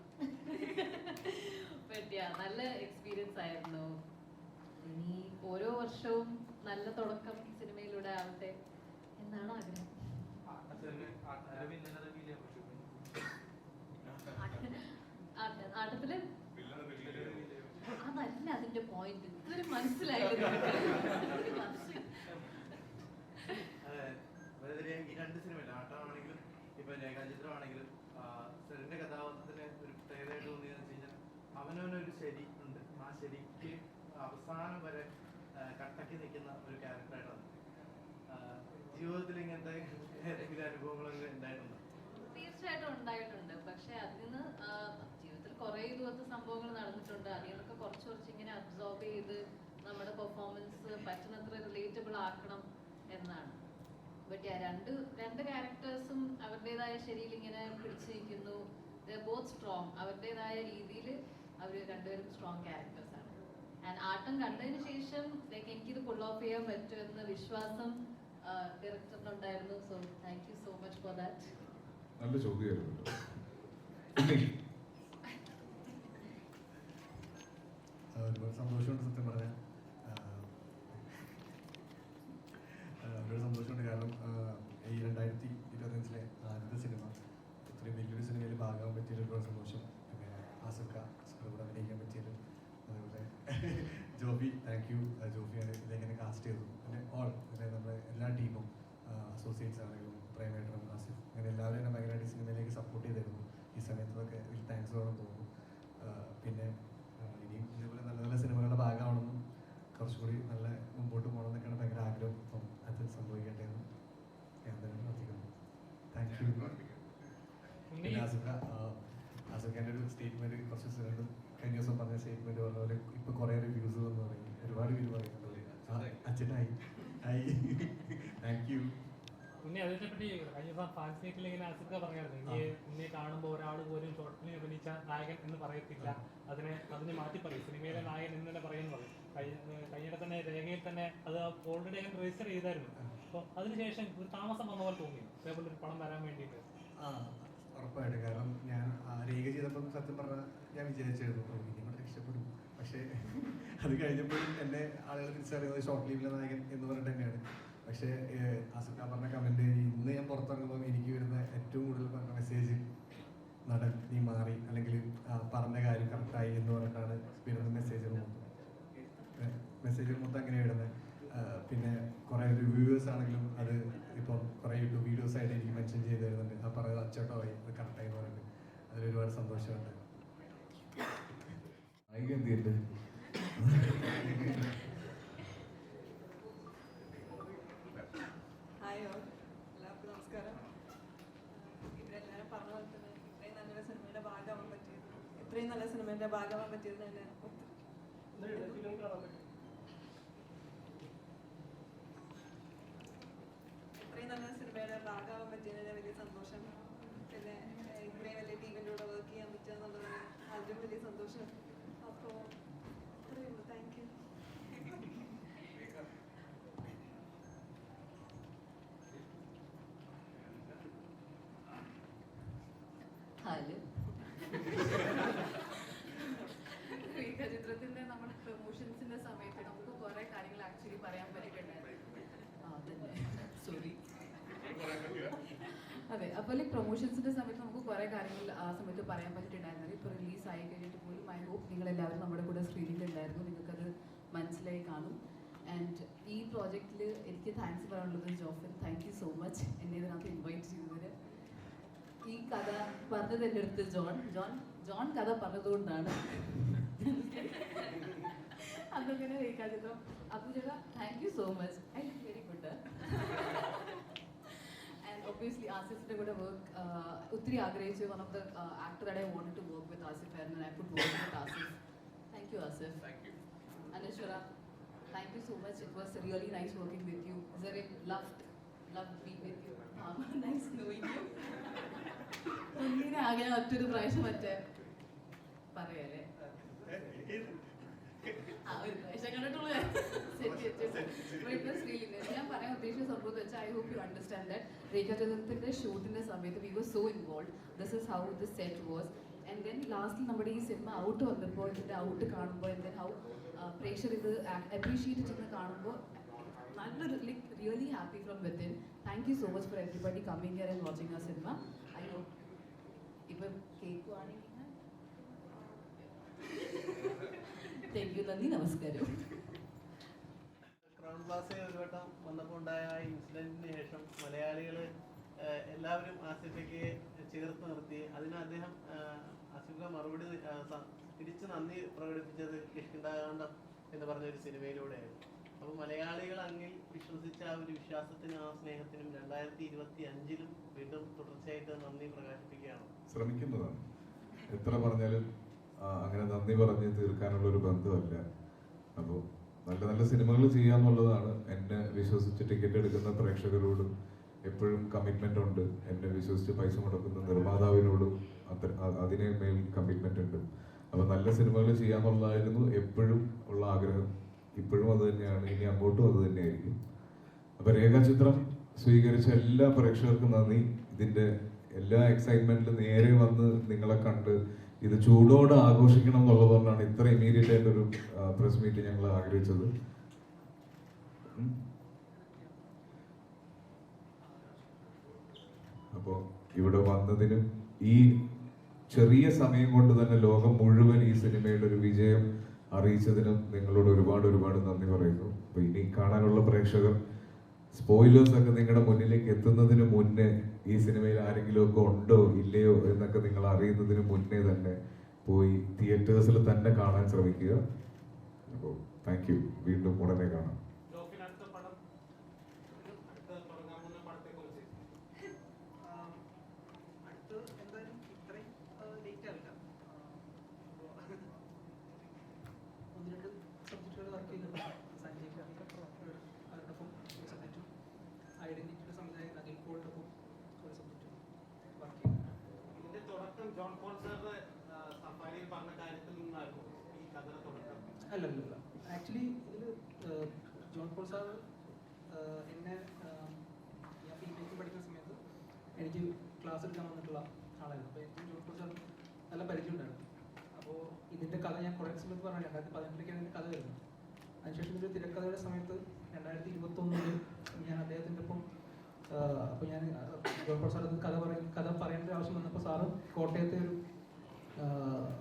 പറ്റിയ നല്ല എക്സ്പീരിയൻസ് ആയിരുന്നു. ഇനി ഓരോ വർഷവും നല്ല തുടക്കം സിനിമയിലൂടെ ആവട്ടെ എന്നാണ് ആഗ്രഹം. ആട്ടത്തില് അതല്ല അതിന്റെ പോയിന്റ്. ഇതുവരെ മനസ്സിലായില്ല. ഈ രണ്ട് സിനിമയില്ല, ആട്ടമാണെങ്കിലും ഇപ്പൊ രേഖാചിത്രമാണെങ്കിലും സെറിന്റെ കഥാപാത്രത്തിന് ഒരു പ്രത്യേകതയായിട്ട് തോന്നിയെന്ന് വെച്ച് കഴിഞ്ഞാൽ അവനവനൊരു ശരി ഉണ്ട്. ആ ശരിക്ക് അവസാനം വരെ കട്ടക്കി നിൽക്കുന്ന ഒരു ക്യാരക്ടറായിട്ടാണ്. ജീവിതത്തിൽ ഇങ്ങനത്തെ ഏതെങ്കിലും അനുഭവങ്ങളൊക്കെ ഉണ്ടായിട്ടുണ്ടോ? തീർച്ചയായിട്ടും ഉണ്ടായിട്ടുണ്ട്. പക്ഷെ അതിന് ജീവിതത്തിൽ കുറേ ഇതുപോലത്തെ സംഭവങ്ങൾ നടന്നിട്ടുണ്ട്. അതിനൊക്കെ കുറച്ച് കുറച്ച് ഇങ്ങനെ അബ്സോർബ് ചെയ്ത് നമ്മുടെ പെർഫോമൻസ് പറ്റുന്നത്ര റിലേറ്റബിൾ ആക്കണം എന്നാണ്. ബട്ട് രണ്ട് ക്യാരക്ടേഴ്സും അവരുടേതായ ശരിയിൽ ഇങ്ങനെ പിടിച്ചു നിൽക്കുന്നു. ബോത്ത് സ്ട്രോങ്, അവരുടേതായ രീതിയിൽ അവർ രണ്ടുപേരും സ്ട്രോങ് ക്യാരക്ടേഴ്സ് ആണ്. ആൻഡ് ആട്ടം കണ്ടതിന് ശേഷം ലൈക്ക് എനിക്കിത് പുൾ ഓഫ് ചെയ്യാൻ പറ്റുമെന്ന വിശ്വാസം ഡയറക്ടറിനുണ്ടായിരുന്നു. So thank you so much for that. നല്ല ചോദ്യമായിരുന്നു. ഒരുപാട് സന്തോഷമുണ്ട് സത്യം പറഞ്ഞാൽ. ഒരുപാട് സന്തോഷമുണ്ട്. കാരണം ഈ 2025 ആദ്യത്തെ സിനിമ ഇത്രയും വലിയൊരു സിനിമയിൽ ഭാഗമാകാൻ പറ്റിയതിൽ ഒരുപാട് സന്തോഷം. പിന്നെ ആസിഫ്ക കൂടെ അഭിനയിക്കാൻ പറ്റിയതിലും, അതേപോലെ ജോബി, താങ്ക് യു ജോബിയാണ് ഇതെങ്ങനെ കാസ്റ്റ് ചെയ്തു. പിന്നെ നമ്മുടെ എല്ലാ ടീമും, അസോസിയേറ്റ്സ് ആണെങ്കിലും പ്രേമേട്ടനും ആസിഫ്, അങ്ങനെ എല്ലാവരും എന്നെ ഭയങ്കരമായിട്ട് ഈ സിനിമയിലേക്ക് സപ്പോർട്ട് ചെയ്തിരുന്നു. ഈ സമയത്തൊക്കെ വലിയ താങ്ക്സ് വേണമെന്ന് തോന്നുന്നു. പിന്നെ ഇനിയും ഇതേപോലെ നല്ല നല്ല സിനിമകളുടെ ഭാഗമാണെന്നും കുറച്ചുകൂടി നല്ല മുമ്പോട്ട് പോകണമെന്നൊക്കെയാണ് ഭയങ്കര ആഗ്രഹം. അപ്പം അത് സംഭവിക്കട്ടെ എന്ന് ഞാൻ തന്നെ പ്രാർത്ഥിക്കുന്നു. Thank you. പിന്നെ ആസിഫിൻ്റെ ഒരു സ്റ്റേറ്റ്മെൻറ്റ് കുറച്ച് ദിവസം കഴിഞ്ഞ ദിവസം പറഞ്ഞ സ്റ്റേറ്റ്മെൻറ്റ് പറഞ്ഞ പോലെ ഇപ്പോൾ കുറേ റിവ്യൂസ് വന്ന് പറയും, ഒരുപാട് പേര് പറയുന്നുണ്ട് അച്ഛനായി ആയി. Thank you. പിന്നെ അതിനെപ്പറ്റി കഴിഞ്ഞ ദിവസം ഫാൻസ് മീറ്റിൽ ഇങ്ങനെ ആസിഫ പറഞ്ഞായിരുന്നു, ഇന്നെ കാണുമ്പോൾ ഒരാൾ പോലും ഷോർട്ട് ഫിലിം അഭിനയിച്ച നായകൻ എന്ന് പറയത്തില്ല, അതിനെ മാറ്റി പറയും, സിനിമയിലെ നായകൻ എന്ന് തന്നെ പറയുന്നു പറയും. കഴിഞ്ഞിടെ തന്നെ രേഖയിൽ തന്നെ അത് ഓൾറെഡി അങ്ങനെ രജിസ്റ്റർ ചെയ്തായിരുന്നു. അപ്പോൾ അതിനുശേഷം ഒരു താമസം വന്ന പോലെ തോന്നി അതേപോലെ ഒരു പണം വരാൻ വേണ്ടിയിട്ട്. ഉറപ്പായിട്ട്. കാരണം ഞാൻ രേഖ ചെയ്തപ്പോൾ സത്യം പറഞ്ഞാൽ ഞാൻ വിചാരിച്ചായിരുന്നു ഇനിയും രക്ഷപ്പെടും. പക്ഷേ അത് കഴിഞ്ഞപ്പോഴും എന്നെ ആളുകൾ തിരിച്ചറിയുന്നത് ഷോർട്ട് ഫിലിമിലെ നായകൻ എന്ന് പറഞ്ഞിട്ട് തന്നെയാണ്. പക്ഷേ ആസിഫ പറഞ്ഞ കമൻറ്റ് ഇന്ന് ഞാൻ പുറത്തിറങ്ങുമ്പോൾ എനിക്ക് വരുന്ന ഏറ്റവും കൂടുതൽ പറഞ്ഞ മെസ്സേജ് നടൻ നീ മാറി, അല്ലെങ്കിൽ പറഞ്ഞ കാര്യം കറക്റ്റായി എന്ന് പറഞ്ഞിട്ടാണ് വരുന്ന മെസ്സേജുകൾ മൊത്തം അങ്ങനെ ഇടുന്നത്. പിന്നെ കുറേ റിവ്യൂവേഴ്സ് ആണെങ്കിലും അത് ഇപ്പം കുറേ യൂട്യൂബ് വീഡിയോസ് ആയിട്ട് എനിക്ക് മെൻഷൻ ചെയ്ത് തരുന്നുണ്ട്. ആ പറയുന്നത് അച്ചോട്ടമായി അത് കറക്റ്റായി എന്ന് പറഞ്ഞിട്ട് അതിൽ ഒരുപാട് സന്തോഷമുണ്ട്. എന്തിയുണ്ട് ഹായ് ഓൾ, എല്ലാവർക്കും നമസ്കാരം. ഇവരെല്ലാവരും പറഞ്ഞ പോലെ തന്നെ ഇത്രയും നല്ലൊരു സിനിമയുടെ ഭാഗമാകാൻ പറ്റിയത്, ഇത്രയും നല്ല സിനിമയുടെ ഭാഗമാകാൻ പറ്റിയത് തന്നെ ഇത്രയും നല്ല സിനിമയുടെ ഭാഗമാകാൻ പറ്റിയതിന് വലിയ സന്തോഷം. പിന്നെ ഇത്രയും വലിയ ടീമിൻ്റെ കൂടെ വർക്ക് ചെയ്യാൻ പറ്റുക എന്നുള്ളതിന് അതിലും വലിയ സന്തോഷം. അപ്പോൾ ഇത്രയേ ഉള്ളൂ. Thank you. ഹലോ. ചിത്രത്തിന്റെ നമ്മുടെ പ്രൊമോഷൻസിന്റെ സമയത്ത് നമുക്ക് കുറെ കാര്യങ്ങൾ ആക്ച്വലി പറയാൻ പറ്റിയിട്ടുണ്ടായിരുന്നു. സോറി. അതെ, അപ്പോൾ ഈ പ്രൊമോഷൻസിന്റെ സമയത്ത് നമുക്ക് കുറെ കാര്യങ്ങൾ ആ സമയത്ത് പറയാൻ പറ്റിയിട്ടുണ്ടായിരുന്നത്. ഇപ്പോൾ റിലീസ് ആയി കഴിഞ്ഞിട്ട് പോലും ഐ ഹോപ്പ് നിങ്ങളെല്ലാവരും നമ്മുടെ കൂടെ സ്ക്രീനിൽ ഉണ്ടായിരുന്നു, നിങ്ങൾക്കത് മനസ്സിലായി കാണും. ആൻഡ് ഈ പ്രോജക്റ്റിൽ എനിക്ക് താങ്ക്സ് പറയാനുള്ളത് Jofin, thank you so much എന്നെ ഇതിനകത്ത് ഇൻവൈറ്റ് ചെയ്തതിന്. ഈ കഥ പറഞ്ഞത് എൻ്റെ അടുത്ത് ജോൺ കഥ പറഞ്ഞതുകൊണ്ടാണ് അതങ്ങനെ ചിത്രം. അപ്പോൾ ചേട്ടാ thank you so much, I look very good. And obviously ആസിഫിൻ്റെ കൂടെ വർക്ക് ഒത്തിരി ആഗ്രഹിച്ചു. One of the actor that I wanted to work with Asif and I could work with Asif. Thank you Asif. Anaswara, thank you so much. It was really nice working with you. Zareen, loved being with you. Nice knowing you. ഒന്നിനെ ആകെ മറ്റൊരു പ്രാവശ്യം മറ്റേ പറയല്ലേ, ഒരു പ്രാവശ്യം കണ്ടിട്ടുള്ളൂ. ഞാൻ പറയാൻ ഉദ്ദേശിച്ച സംഭവം വെച്ചാൽ I hope you understand that രേഖാചന്ദ്രത്തിന്റെ ഷൂട്ടിന്റെ സമയത്ത് we were so involve. This is how the set was. And then ലാസ്റ്റിൽ നമ്മുടെ ഈ സിനിമ ഔട്ട് വന്നപ്പോൾ ഇതിന്റെ ഔട്ട് കാണുമ്പോൾ ആൻഡ് ദെൻ ഹൗ പ്രേക്ഷകർ ഇത് അപ്രീഷിയേറ്റ് ചെയ്യുന്നത് കാണുമ്പോൾ നല്ലൊരു like really happy from within. Thank you so much four everybody coming here and watching ആ സിനിമ. ഐ ഹോപ്പ് ഇപ്പം കേൾക്കുവാണെങ്കിൽ താങ്ക് യു, നന്ദി, നമസ്കാരം. ക്രൗൺ പ്ലാസയിൽ ഒരു വട്ടം വന്നപ്പോൾ ഉണ്ടായ ആ ഇൻസിഡന്റിന് ശേഷം മലയാളികൾ എല്ലാവരും ആസിഫയ്ക്ക് ചേർത്ത് നിർത്തി. അതിന് അദ്ദേഹം ആസിഫ മറുപടി തിരിച്ച് നന്ദി പ്രകടിപ്പിച്ചത് കിഷ്കിന്ദാകാന്ഡം എന്ന് പറഞ്ഞൊരു സിനിമയിലൂടെയായിരുന്നു. അപ്പോൾ മലയാളികൾ അങ്ങിൽ വിശ്വസിച്ച ആ ഒരു വിശ്വാസത്തിനും ആ സ്നേഹത്തിനും 2025 വീണ്ടും തുടർച്ചയായിട്ട് നന്ദി പ്രകാശിപ്പിക്കുകയാണ്. ശ്രമിക്കുന്നതാണ്. എത്ര പറഞ്ഞാലും അങ്ങനെ നന്ദി പറഞ്ഞ് തീർക്കാനുള്ള ഒരു ബന്ധമല്ല. അപ്പോൾ നല്ല നല്ല സിനിമകൾ ചെയ്യാന്നുള്ളതാണ് എന്നെ വിശ്വസിച്ച് ടിക്കറ്റ് എടുക്കുന്ന പ്രേക്ഷകരോടും എപ്പോഴും കമ്മിറ്റ്മെന്റ് ഉണ്ട്. എന്നെ വിശ്വസിച്ച് പൈസ മുടക്കുന്ന നിർമ്മാതാവിനോടും അതിനെ മേൽ കമ്മിറ്റ്മെന്റ് ഉണ്ട്. അപ്പൊ നല്ല സിനിമകൾ ചെയ്യാന്നുള്ളതായിരുന്നു എപ്പോഴും ഉള്ള ആഗ്രഹം. ഇപ്പോഴും അത് തന്നെയാണ്, ഇനി അങ്ങോട്ടും അത് തന്നെയായിരിക്കും. അപ്പൊ രേഖാചിത്രം സ്വീകരിച്ച എല്ലാ പ്രേക്ഷകർക്കും നന്ദി. ഇതിന്റെ എല്ലാ എക്സൈറ്റ്മെന്റിലും നേരെ വന്ന് നിങ്ങളെ കണ്ട് ഇത് ചൂടോടെ ആഘോഷിക്കണം എന്നുള്ളതുകൊണ്ടാണ് ഇത്ര ഇമീഡിയറ്റ് ആയിട്ടൊരു പ്രസ് മീറ്റ് ഞങ്ങൾ ആഗ്രഹിച്ചത്. അപ്പോൾ ഇവിടെ വന്നതിനും ഈ ചെറിയ സമയം കൊണ്ട് തന്നെ ലോകം മുഴുവൻ ഈ സിനിമയുടെ ഒരു വിജയം അറിയിച്ചതിനും നിങ്ങളോട് ഒരുപാട് ഒരുപാട് നന്ദി പറയുന്നു. അപ്പൊ ഇനി കാണാനുള്ള പ്രേക്ഷകർ സ്പോയിലേഴ്സ് ഒക്കെ നിങ്ങളുടെ മുന്നിലേക്ക് എത്തുന്നതിന് മുന്നേ ഈ സിനിമയിൽ ആരെങ്കിലും ഒക്കെ ഉണ്ടോ ഇല്ലയോ എന്നൊക്കെ നിങ്ങൾ അറിയുന്നതിന് മുന്നേ തന്നെ പോയി തിയേറ്റേഴ്സിൽ തന്നെ കാണാൻ ശ്രമിക്കുക. അപ്പോൾ താങ്ക് യു. വീണ്ടും ഉടനെ കാണാം. എന്തായാലും ഇത്രയും ലേറ്റ് ആവില്ല. ഒന്ന് രണ്ട് സബ്ജക്റ്റുകൾ വർക്ക് ചെയ്യുന്നുണ്ട്. സഞ്ജയ് അവരോടൊപ്പം ഒരു സബ്ജക്റ്റും ഐഡന്റിറ്റിയുടെ സംവിധായകൻ അഖിൽ പോളിനൊപ്പം ഒരു സബ്ജക്റ്റും വർക്ക് ചെയ്യുന്നുണ്ട്. ഇതിന്റെ തുടക്കം ജോൺ പോൾ സാറിന്റെ സഫാരിയിൽ പറഞ്ഞ കാര്യത്തിൽ നിന്നായിരുന്നു ഈ കഥയുടെ തുടക്കം? അല്ലല്ല, ആക്ച്വലി ഇതിൽ ജോൺ പോൾ സാർ എന്നെ ഞാൻ ഫിലിം മേക്കിംഗ് പഠിക്കുന്ന സമയത്ത് എനിക്ക് ക്ലാസ് എടുക്കാൻ വന്നിട്ടുള്ള ആളായിരുന്നു. അപ്പോൾ എനിക്ക് ജോൺ പോൾ സാർ നല്ല പരിചയമുണ്ടായിരുന്നു. അപ്പോൾ ഇതിൻ്റെ കഥ ഞാൻ കുറേ സമയത്ത് പറഞ്ഞു 2018 ഇതിൻ്റെ കഥ വരുന്നത്. അതിനുശേഷം ഇതിൻ്റെ തിരക്കഥയുടെ സമയത്ത് 2021 ഞാൻ അദ്ദേഹത്തിൻ്റെ ഒപ്പം അപ്പോൾ ഞാൻ ജോൺ പോൾ സാർ കഥ പറയേണ്ട ഒരു ആവശ്യം വന്നപ്പോൾ സാറ് കോട്ടയത്തെ ഒരു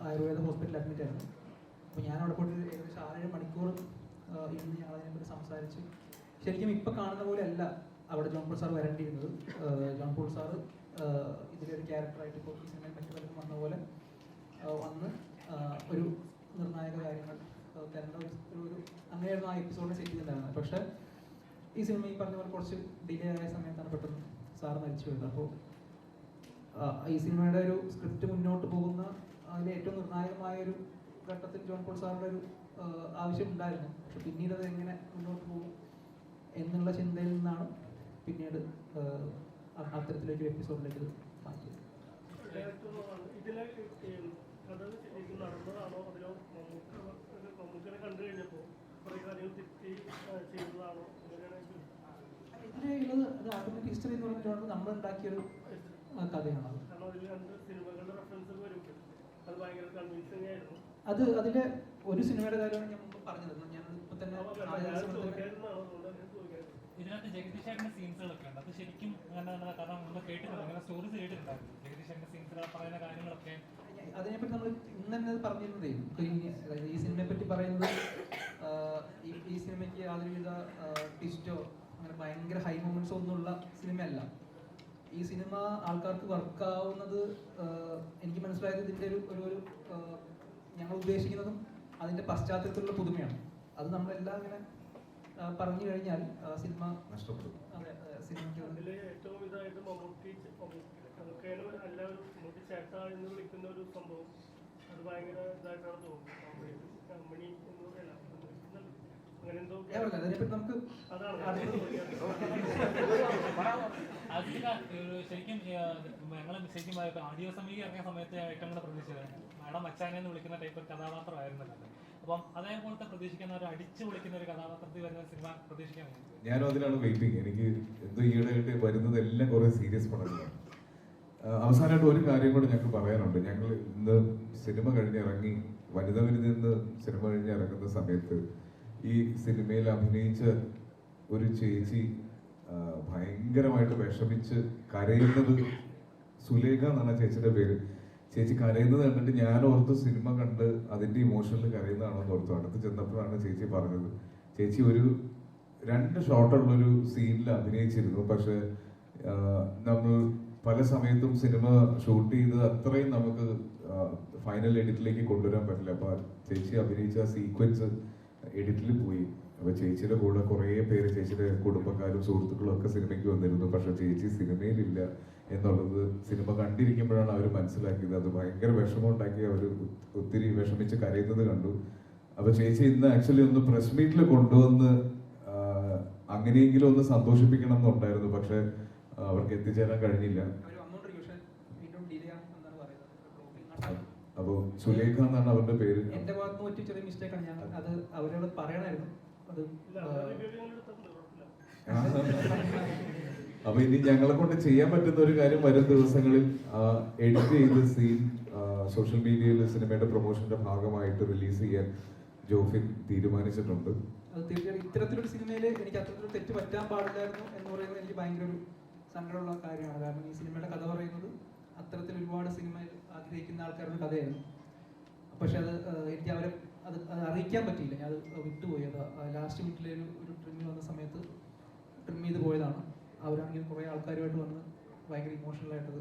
ആയുർവേദ ഹോസ്പിറ്റലിൽ അഡ്മിറ്റ് ആയിരുന്നു. അപ്പോൾ ഞാൻ അവിടെ പോയിട്ട് ഏകദേശം 6-7 മണിക്കൂർ ഇരുന്ന് ഞങ്ങൾ അതിനെപ്പറ്റി സംസാരിച്ച് ശരിക്കും ഇപ്പം കാണുന്ന പോലെ അല്ല അവിടെ ജോൺ പോൾ സാർ വരേണ്ടിയിരുന്നത്. ജോൺ പോൾ സാറ് ഇതിലൊരു ക്യാരക്ടറായിട്ട് ഇപ്പോൾ ഈ സിനിമയെ പറ്റി പലരും വന്ന പോലെ വന്ന് ഒരു നിർണായക കാര്യങ്ങൾ തരേണ്ട ഒരു അങ്ങനെയായിരുന്നു ആ എപ്പിസോഡിനെ സെറ്റ് ചെയ്തിട്ടുണ്ടായിരുന്നത്. പക്ഷേ ഈ സിനിമ ഈ പറഞ്ഞ പോലെ കുറച്ച് ഡിലേ ആയ സമയത്താണ് പെട്ടെന്ന് സാറ് മരിച്ചു പോയത്. അപ്പോൾ ഈ സിനിമയുടെ ഒരു സ്ക്രിപ്റ്റ് മുന്നോട്ട് പോകുന്ന അതിലെ ഏറ്റവും നിർണായകമായ ഒരു ഘട്ടത്തിൽ ജോൺ പോൾ സാറിൻ്റെ ഒരു ആവശ്യം ഉണ്ടായിരുന്നു. പക്ഷെ പിന്നീട് അത് എങ്ങനെ മുന്നോട്ട് പോകും എന്നുള്ള ചിന്തയിൽ നിന്നാണ് പിന്നീട് അത്തരത്തിലേക്ക് എപ്പിസോഡിലേക്ക് മാറ്റിയത്. ഇതിലെ കഥ നടന്നതാണോ അതിലോ മമ്മൂക്കനെ കണ്ടു കഴിഞ്ഞപ്പോൾ കുറേ കാര്യങ്ങൾ തെറ്റി ചെയ്തതാണോ? ഇതിലുള്ളത് അത് ആട്ടോമിക് ഹിസ്റ്ററി എന്ന് പറഞ്ഞിട്ടാണ് നമ്മൾ ഉണ്ടാക്കിയൊരു കഥയാണ്. കാരണം അതിൽ 2 സിനിമകളുടെ റെഫറൻസ് വരുമ്പോൾ അത് ഭയങ്കര കൺവിൻസിംഗ് ആയിരുന്നു. അത് അതിലെ ഒരു സിനിമയുടെ കാര്യമാണ് ഞാൻ മുമ്പ് പറഞ്ഞത്. ഞാൻ ഇപ്പൊ തന്നെ ഇതിനകത്ത് ജഗദീഷ് ചേട്ടന്റെ സീൻസുകളൊക്കെ ഉണ്ട്. അത് ശരിക്കും അങ്ങനെ കാരണം നമ്മൾ കേട്ടിട്ടുണ്ട്, അങ്ങനെ സ്റ്റോറീസ് കേട്ടിട്ടുണ്ടായിരുന്നു. ജഗദീഷ് ചേട്ടന്റെ സീൻസുകൾ പറയുന്ന കാര്യങ്ങളൊക്കെ അതിനെപ്പറ്റി നമ്മൾ ഇന്ന് തന്നെ പറഞ്ഞിരുന്നതേ. ഈ സിനിമയെ പറ്റി പറയുന്നത് ഈ സിനിമയ്ക്ക് യാതൊരുവിധ ട്വിസ്റ്റോ അങ്ങനെ ഭയങ്കര ഹൈ മൊമെന്റ്സോ ഒന്നുമുള്ള സിനിമയല്ല. ഈ സിനിമ ആൾക്കാർക്ക് വർക്കാവുന്നത് എനിക്ക് മനസ്സിലായത് ഇതിൻ്റെ ഒരു ഞങ്ങൾ ഉദ്ദേശിക്കുന്നതും അതിൻ്റെ പശ്ചാത്തലത്തിലുള്ള പുതുമയാണ്. അത് നമ്മളെല്ലാം ഇങ്ങനെ പറഞ്ഞു കഴിഞ്ഞാൽ സിനിമ നഷ്ടപ്പെടും. അതെ, സിനിമയ്ക്ക് അതിൽ ഏറ്റവും ഇതായിട്ട് മമ്മൂട്ടി എല്ലാവരും മമ്മൂട്ടി ചേട്ട എന്ന് വിളിക്കുന്ന ഒരു സംഭവം അത് ഭയങ്കര ഇതായിട്ടാണ് തോന്നുന്നത്. കമ്പനി എന്ന് പറയല അങ്ങനെ എന്തോ അതിനെപ്പറ്റി നമുക്ക് ശരിക്കും ഞങ്ങൾ ശരിക്കും ആഡിയോ സമീപം ഇറങ്ങിയ സമയത്ത് ഏറ്റവും കൂടെ പ്രതീക്ഷിച്ചത് മാഡം മച്ചാനെ എന്ന് വിളിക്കുന്ന ടൈപ്പ് ഒരു കഥാപാത്രമായിരുന്നല്ലോ. അപ്പം അതേപോലത്തെ പ്രതീക്ഷിക്കുന്ന ഒരു അടിച്ചു വിളിക്കുന്ന ഒരു കഥാപാത്രത്തിൽ വരുന്ന സിനിമ പ്രതീക്ഷിക്കാൻ വേണ്ടി ഞാനും അതിലാണ് വെയിറ്റിംഗ്. എനിക്ക് എന്തോ ഈയിടെയായിട്ട് വരുന്നതെല്ലാം കുറെ സീരിയസ് പടങ്ങളാണ്. അവസാനമായിട്ട് ഒരു കാര്യം കൂടെ ഞങ്ങൾക്ക് പറയാനുണ്ട്. ഞങ്ങൾ ഇന്ന് സിനിമ കഴിഞ്ഞിറങ്ങി വനിതാ വിരുദ്ധ നിന്ന് സിനിമ കഴിഞ്ഞ് ഇറങ്ങുന്ന സമയത്ത് ഈ സിനിമയിൽ അഭിനയിച്ച ഒരു ചേച്ചി ഭയങ്കരമായിട്ട് വിഷമിച്ച് കരയുന്നത്, സുലേഖ എന്നാണ് ചേച്ചിയുടെ പേര്. ചേച്ചി കരയുന്നത് കണ്ടിട്ട് ഞാൻ ഓർത്ത് സിനിമ കണ്ട് അതിന്റെ ഇമോഷനിൽ കരയുന്നതാണെന്ന് ഓർത്തു. അടുത്ത് ചെന്നപ്പോഴാണ് ചേച്ചി പറഞ്ഞത് ചേച്ചി ഒരു 2 ഷോട്ടുള്ളൊരു സീനിൽ അഭിനയിച്ചിരുന്നു. പക്ഷെ നമ്മൾ പല സമയത്തും സിനിമ ഷൂട്ട് ചെയ്ത് അത്രയും നമുക്ക് ഫൈനൽ എഡിറ്റിലേക്ക് കൊണ്ടുവരാൻ പറ്റില്ല. അപ്പൊ ചേച്ചി അഭിനയിച്ച സീക്വൻസ് എഡിറ്റിൽ പോയി. അപ്പോൾ ചേച്ചിയുടെ കൂടെ കുറേ പേര്, ചേച്ചിയുടെ കുടുംബക്കാരും സുഹൃത്തുക്കളും ഒക്കെ സിനിമയ്ക്ക് വന്നിരുന്നു. പക്ഷെ ചേച്ചി സിനിമയിലില്ല എന്നുള്ളത് സിനിമ കണ്ടിരിക്കുമ്പോഴാണ് അവർ മനസ്സിലാക്കിയത്. അത് ഭയങ്കര വിഷമമുണ്ടാക്കി അവർ ഒത്തിരി വിഷമിച്ച് കരയുന്നത് കണ്ടു. അപ്പോൾ ചേച്ചി ഇന്ന് ആക്ച്വലി ഒന്ന് പ്രസ് മീറ്റിൽ കൊണ്ടുവന്ന് അങ്ങനെയെങ്കിലും ഒന്ന് സന്തോഷിപ്പിക്കണം എന്നുണ്ടായിരുന്നു. പക്ഷെ അവർക്ക് എത്തിച്ചേരാൻ കഴിഞ്ഞില്ല. അപ്പോൾ സുലേഖ എന്നാണ് അവരുടെ പേര്. എന്റെ ഭാഗത്ത് പറ്റിയ ചെറിയ മിസ്റ്റേക്ക് ആണ്. ഞാൻ അത് അവരോട് പറയണമായിരുന്നു. അത് അപ്പൊ ഇനി ഞങ്ങളെ കൊണ്ട് ചെയ്യാൻ പറ്റുന്ന ഒരു കാര്യം വരും ദിവസങ്ങളിൽ എഡിറ്റ് ചെയ്ത് സീൻ സോഷ്യൽ മീഡിയയിൽ സിനിമയുടെ പ്രൊമോഷന്റെ ഭാഗമായിട്ട് റിലീസ് ചെയ്യാൻ ജോഫിൻ തീരുമാനിച്ചിട്ടുണ്ട്. അത് തീർച്ചയായും ഇത്തരത്തിലൊരു സിനിമയിൽ എനിക്ക് അത്തരത്തിലൊരു തെറ്റ് പറ്റാൻ പാടില്ലായിരുന്നു എന്ന് പറയുന്നത് എനിക്ക് ഭയങ്കര ഒരു സങ്കടമുള്ള കാര്യമാണ്. കാരണം ഈ സിനിമയുടെ കഥ പറയുന്നത് അത്തരത്തിൽ ഒരുപാട് സിനിമയിൽ ആഗ്രഹിക്കുന്ന ആൾക്കാരുടെ കഥയായിരുന്നു. പക്ഷെ അത് എനിക്ക് അവരെ അത് അറിയിക്കാൻ പറ്റിയില്ല. ഞാൻ അത് വിട്ടുപോയി. അത് ലാസ്റ്റ് മിനിറ്റിലെ ഒരു ട്രിമ്മിൽ വന്ന സമയത്ത് ട്രിം ചെയ്ത് പോയതാണ്. അവരാണെങ്കിൽ കുറേ ആൾക്കാരുമായിട്ട് വന്ന് ഭയങ്കര ഇമോഷണലായിട്ടത്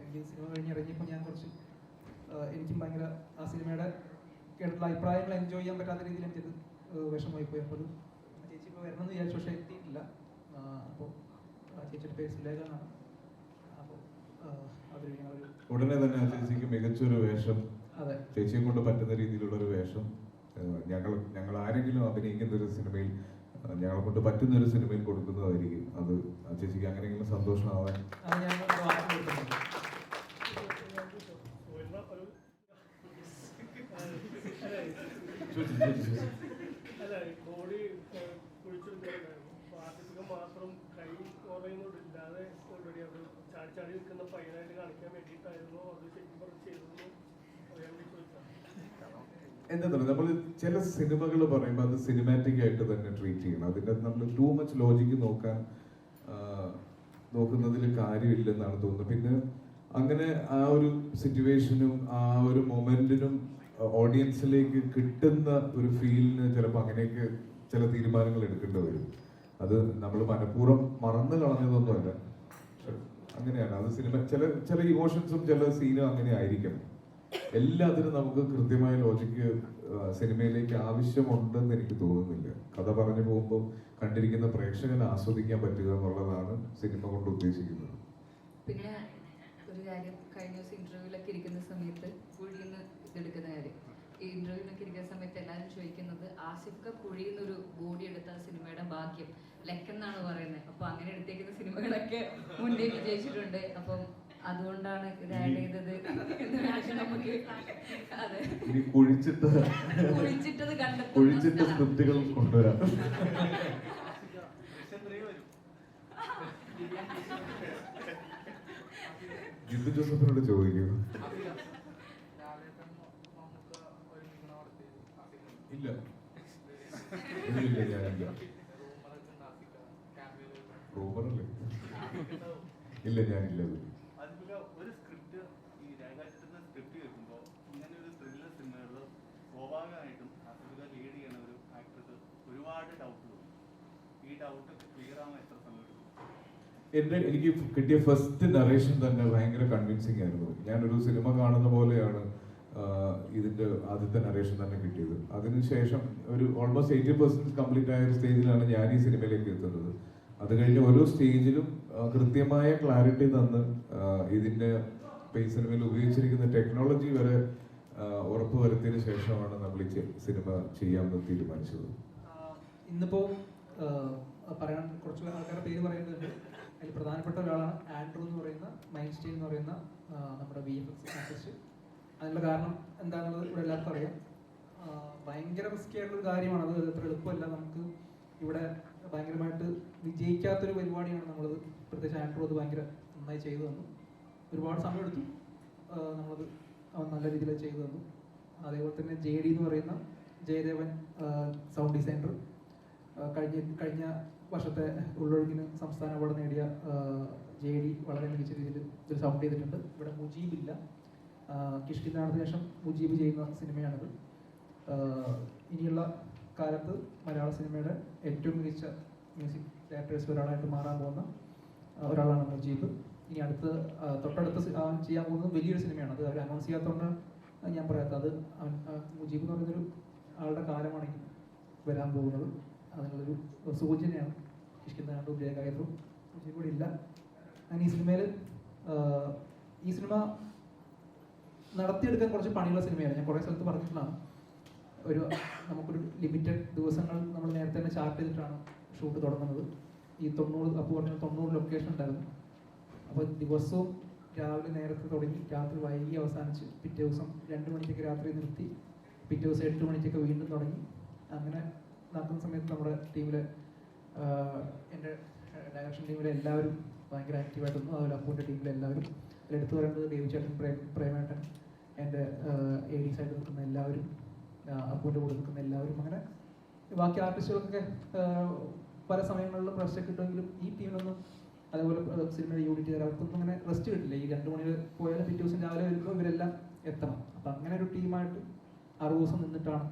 എനിക്ക് സിനിമ കഴിഞ്ഞിറങ്ങിയപ്പോൾ ഞാൻ കുറച്ച് എനിക്കും ഭയങ്കര ആ സിനിമയുടെ കേട്ടിട്ടുള്ള അഭിപ്രായങ്ങൾ എൻജോയ് ചെയ്യാൻ പറ്റാത്ത രീതിയിൽ എനിക്കത് വിഷമമായി പോയി. അപ്പോൾ അത് ചേച്ചി ഇപ്പോൾ വരണമെന്ന് വിചാരിച്ചു, പക്ഷേ എത്തിയിട്ടില്ല. അപ്പോൾ ചേച്ചിയുടെ പേര് സുലേഖ എന്നാണ്. അപ്പോൾ ഉടനെ തന്നെ ആ ചേച്ചിക്ക് മികച്ചൊരു വേഷം, ചേച്ചിയെ കൊണ്ട് പറ്റുന്ന രീതിയിലുള്ള ഒരു വേഷം ഞങ്ങൾ ആരെങ്കിലും അഭിനയിക്കുന്ന ഒരു സിനിമയിൽ, ഞങ്ങളെ കൊണ്ട് പറ്റുന്ന ഒരു സിനിമയിൽ കൊടുക്കുന്നതായിരിക്കും. അത് ആ ചേച്ചിക്ക് അങ്ങനെയെങ്കിലും സന്തോഷമാവാൻ അല്ല ബോഡി കുഴിച്ചെടുക്കുന്നുണ്ടായിരുന്നു. ആർട്ടിസ്റ്റിന് മാത്രം കൈ കുറയുന്നതില്ലാതെ ഓൾറെഡി അത് ചാടി നിൽക്കുന്ന പയ്യനായിട്ട് കാണിക്കാൻ വേണ്ടിയിട്ടായിരുന്നു അത് ശരിക്കും പറഞ്ഞ് ചെയ്തതെന്ന് അറിയാൻ വേണ്ടി ചോദിച്ചാൽ. എന്താ നമ്മൾ ചില സിനിമകൾ പറയുമ്പോൾ അത് സിനിമാറ്റിക് ആയിട്ട് തന്നെ ട്രീറ്റ് ചെയ്യണം. അതിൻ്റെ നമ്മൾ ടൂ മച്ച് ലോജിക്ക് നോക്കുന്നതിൽ കാര്യമില്ലെന്നാണ് തോന്നുന്നത്. പിന്നെ അങ്ങനെ ആ ഒരു സിറ്റുവേഷനും ആ ഒരു മൊമെന്റിനും ഓഡിയൻസിലേക്ക് കിട്ടുന്ന ഒരു ഫീലിന് ചിലപ്പോൾ അങ്ങനെയൊക്കെ ചില തീരുമാനങ്ങൾ എടുക്കേണ്ടി വരും. അത് നമ്മൾ മനഃപൂർവ്വം മറന്നു കളഞ്ഞതൊന്നുമല്ല, അങ്ങനെയാണ് അത്. സിനിമ ചില ഇമോഷൻസും ചില സീനും അങ്ങനെ ആയിരിക്കണം. എല്ലാത്തിനും നമുക്ക് കൃത്യമായ ലോജിക്ക് സിനിമയിലേക്ക് ആവശ്യമുണ്ടെന്ന് എനിക്ക് തോന്നുന്നില്ല. കഥ പറഞ്ഞു പോകുമ്പോൾ കണ്ടിരിക്കുന്ന പ്രേക്ഷകന് ആസ്വദിക്കാൻ പറ്റുക എന്നുള്ളതാണ് സിനിമ കൊണ്ട് ഉദ്ദേശിക്കുന്നത്. പിന്നെ ഒരു കാര്യം, കഴിഞ്ഞ ദിവസം ഇന്റർവ്യൂവിലൊക്കെ ഇരിക്കുന്ന സമയത്ത് കുഴിയിൽ നിന്ന് ഇതെടുക്കുന്ന കാര്യം, ഈ ഇന്റർവ്യൂവിലൊക്കെ ഇരിക്കുന്ന സമയത്ത് എല്ലാവരും ചോദിക്കുന്നത് ആസിഫ് കുഴിയിൽ നിന്നൊരു ബോഡി എടുത്ത സിനിമയുടെ ഭാഗ്യം ലെക്കെന്നാണ് പറയുന്നത്. അപ്പൊ അങ്ങനെ എടുത്തേക്കുന്ന സിനിമകളൊക്കെ മുന്നേ വിജയിച്ചിട്ടുണ്ട്. അപ്പം അതുകൊണ്ടാണ് ഇത് ആഡ് ചെയ്തത് എന്ന് നമുക്ക് കുഴിച്ചിട്ട് സ്ക്രിപ്റ്റുകൾ കൊണ്ടുവരാം. ജിത്തു ജോസഫിനോട് ചോദിക്കൂ. ഇല്ല ഇല്ല ഞാനില്ല. റൂമറല്ലേ? ഇല്ല ഞാനില്ല. ഒരു സ്ക്രിപ്റ്റ്, ഈ രേഖാചിത്രത്തിന്റെ സ്ക്രിപ്റ്റ് കേൾക്കുമ്പോൾ ഇങ്ങനെ ഒരു ത്രില്ലർ സിനിമകളിൽ സ്വാഭാവികമായിട്ടും ആസിഫിക ലീഡ് ചെയ്യുന്ന ഒരു ആക്ടർക്ക് ഒരുപാട് ഡൗട്ട് തോന്നും. ഈ ഡൗട്ടൊക്കെ ക്ലിയർ ആവാൻ എത്ര സമയം എടുക്കും? എനിക്ക് കിട്ടിയ ഫസ്റ്റ് നറേഷൻ തന്നെ ഭയങ്കര കൺവിൻസിങ് ആയിരുന്നു. ഞാനൊരു സിനിമ കാണുന്ന പോലെയാണ് ഇതിന്റെ ആദ്യത്തെ നറേഷൻ തന്നെ കിട്ടിയത്. അതിനുശേഷം ഒരു ഓൾമോസ്റ്റ് 80% കംപ്ലീറ്റ് ആയ ഒരു സ്റ്റേജിലാണ് ഞാൻ ഈ സിനിമയിലേക്ക് എത്തുന്നത്. അത് കഴിഞ്ഞ് ഓരോ സ്റ്റേജിലും കൃത്യമായ ക്ലാരിറ്റി തന്ന് ഇതിന്റെ ഈ സിനിമയിൽ ഉപയോഗിച്ചിരിക്കുന്ന ടെക്നോളജി വരെ ഉറപ്പ് വരുത്തിയതിനു ശേഷമാണ് നമ്മൾ ഈ സിനിമ ചെയ്യാമെന്ന് തീരുമാനിച്ചത്. ഇന്നിപ്പോ പറയാൻ കുറച്ച് ആൾക്കാരുടെ പേര് പറയുന്നുണ്ട്. അതിൽ പ്രധാനപ്പെട്ട ഒരാളാണ് ആൻഡ്രൂ എന്ന് പറയുന്ന മൈൻസ്റ്റീൻ എന്ന് പറയുന്ന നമ്മുടെ VFX ആർട്ടിസ്റ്റ്. അതിനുള്ള കാരണം എന്താണെന്നുള്ളത് ഇവിടെ എല്ലാവർക്കും അറിയാം. ഭയങ്കര റിസ്കി ആയിട്ടുള്ളൊരു കാര്യമാണ് അത്. അത്ര എളുപ്പമല്ല. നമുക്ക് ഇവിടെ ഭയങ്കരമായിട്ട് വിജയിക്കാത്തൊരു പരിപാടിയാണ് നമ്മളത്. പ്രത്യേകിച്ച് ആൻഡ്രൂ അത് ഭയങ്കര നന്നായി ചെയ്തു തന്നു. ഒരുപാട് സമയമെടുത്തു. നമ്മളത് നല്ല രീതിയിൽ ചെയ്തു തന്നു. അതേപോലെ തന്നെ JD എന്ന് പറയുന്ന ജയദേവൻ സൗണ്ട് ഡിസൈനർ, കഴിഞ്ഞ വർഷത്തെ ഉള്ളൊഴുകിന് സംസ്ഥാന അവാർഡ് നേടിയ JD വളരെ മികച്ച രീതിയിൽ ഇതിൽ സൗണ്ട് ചെയ്തിട്ടുണ്ട്. ഇവിടെ മുജീബ് ഇല്ല. കിഷ്കിന്താണത്തിന് ശേഷം മുജീബ് ചെയ്യുന്ന സിനിമയാണിത്. ഇനിയുള്ള കാലത്ത് മലയാള സിനിമയുടെ ഏറ്റവും മികച്ച മ്യൂസിക് ഡയറക്ടേഴ്സ് ഒരാളായിട്ട് മാറാൻ പോകുന്ന ഒരാളാണ് മുജീബ്. ഇനി തൊട്ടടുത്ത് ചെയ്യാൻ പോകുന്നത് വലിയൊരു സിനിമയാണ്. അത് അവർ അനൗൺസ് ചെയ്യാത്തതുകൊണ്ടാണ് ഞാൻ പറയാത്തത്. അത് മുജീബ് എന്ന് പറയുന്നൊരു ആളുടെ കാലമാണ് വരാൻ പോകുന്നത്. അതിനുള്ളൊരു സൂചനയാണ് കിഷ്കിന്താണ്ടും ജയകായത്രും സൂചന കൂടി ഇല്ല. അങ്ങനെ ഈ സിനിമ നടത്തിയെടുക്കാൻ കുറച്ച് പണിയുള്ള സിനിമയാണ്. ഞാൻ കുറേ സ്ഥലത്ത് പറഞ്ഞിട്ടുള്ളതാണ്. നമുക്കൊരു ലിമിറ്റഡ് ദിവസങ്ങൾ നമ്മൾ നേരത്തെ തന്നെ ചാർട്ട് ചെയ്തിട്ടാണ് ഷൂട്ട് തുടങ്ങുന്നത്. ഈ 90 അപ്പോൾ പറഞ്ഞ 90 ലൊക്കേഷൻ ഉണ്ടായിരുന്നു. അപ്പോൾ ദിവസവും രാവിലെ നേരത്തെ തുടങ്ങി രാത്രി വൈകി അവസാനിച്ച് പിറ്റേ ദിവസം 2 മണിക്കൊക്കെ രാത്രി നിർത്തി പിറ്റേ ദിവസം 8 മണിക്കൊക്കെ വീണ്ടും തുടങ്ങി. അങ്ങനെ നടക്കുന്ന സമയത്ത് നമ്മുടെ ടീമിലെ എൻ്റെ ഡയറക്ഷൻ ടീമിലെ എല്ലാവരും ഭയങ്കര ആക്റ്റീവായിട്ടൊന്നും, അതുപോലെ അപ്പൂൻ്റെ ടീമിലെ എല്ലാവരും. അതിലെടുത്ത് പറയേണ്ടത് ദേവി ചേട്ടൻ, പ്രേമേട്ടൻ, എൻ്റെ ADs ആയിട്ട് നിൽക്കുന്ന എല്ലാവരും, അപ്പൂൻ്റെ കൂടെ നിൽക്കുന്ന എല്ലാവരും, അങ്ങനെ ബാക്കി ആർട്ടിസ്റ്റുകൾക്കൊക്കെ പല സമയങ്ങളിലും റെസ്റ്റ് കിട്ടുമെങ്കിലും ഈ ടീമിനൊന്നും, അതേപോലെ സിനിമയുടെ യൂണിറ്റ് അവർക്കൊന്നും അങ്ങനെ റെസ്റ്റ് കിട്ടില്ല. ഈ 2 മണിയിൽ പോയാലും പിറ്റേ ദിവസം രാവിലെ വരുമ്പോൾ ഇവരെല്ലാം എത്തണം. അപ്പം അങ്ങനെ ഒരു ടീമായിട്ട് 6 ദിവസം നിന്നിട്ടാണ്,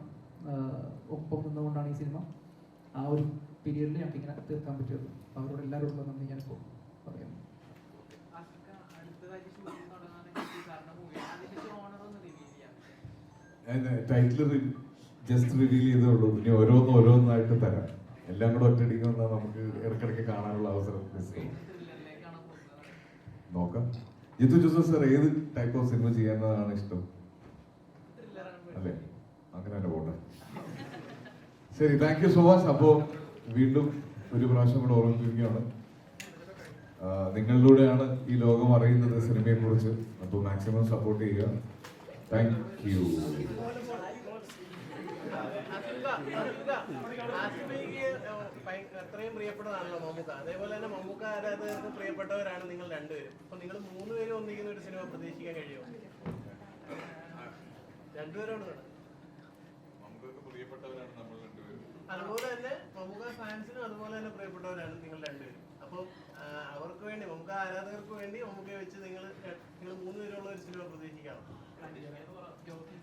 ഒപ്പം നിന്നുകൊണ്ടാണ് ഈ സിനിമ ആ ഒരു പീരീഡിൽ ഞങ്ങൾക്ക് ഇങ്ങനെ തീർക്കാൻ പറ്റിയത്. അവരോട് എല്ലാവരോടും നന്ദി ഞാനിപ്പോൾ പറയുന്നു. ടൈറ്റിൽ ജസ്റ്റ് റിവീൽ ചെയ്തേ ഉള്ളൂ. ഇനി ഓരോന്നായിട്ട് തരാം. എല്ലാം കൂടെ ഒറ്റയടിക്ക് വന്നാൽ നമുക്ക് ഇടയ്ക്കിടയ്ക്ക് കാണാനുള്ള അവസരം നോക്കാം. ജിത്തു ജോസഫ് സർ ഏത് ടൈപ്പ് ഓഫ് സിനിമ ചെയ്യാനാണ് ഇഷ്ടം? അല്ലേ, അങ്ങനെ തന്നെ പോട്ടെ. ശരി, താങ്ക് യു സോ മച്ച്. അപ്പോൾ വീണ്ടും ഒരു പ്രാവശ്യം കൂടെ ഓർമ്മിപ്പിക്കുകയാണ്, നിങ്ങളിലൂടെയാണ് ഈ ലോകം അറിയുന്നത് സിനിമയെ കുറിച്ച്. അപ്പോൾ മാക്സിമം സപ്പോർട്ട് ചെയ്യുക. Thank you. അത്രയും പ്രിയപ്പെട്ടതാണല്ലോ മമ്മൂക്ക. അതേപോലെ തന്നെ മമ്മൂക്ക ആരാധകർക്ക് പ്രിയപ്പെട്ടവരാണ് നിങ്ങൾ രണ്ടുപേരും. അപ്പൊ നിങ്ങൾ 3 പേരും ഒന്നിക്കുന്ന ഒരു സിനിമ പ്രതീക്ഷിക്കാൻ കഴിയുമോ? രണ്ടുപേരോട് അതുപോലെ തന്നെ മമ്മൂക്ക ഫാൻസിനും അതുപോലെ തന്നെ പ്രിയപ്പെട്ടവരാണ് നിങ്ങൾ രണ്ടുപേരും. അപ്പം അവർക്ക് വേണ്ടി, മമ്മൂക്ക ആരാധകർക്ക് വേണ്ടി മമ്മൂക്കയെ വെച്ച് നിങ്ങൾ 3 പേരുള്ള ഒരു സിനിമ പ്രതീക്ഷിക്കണം.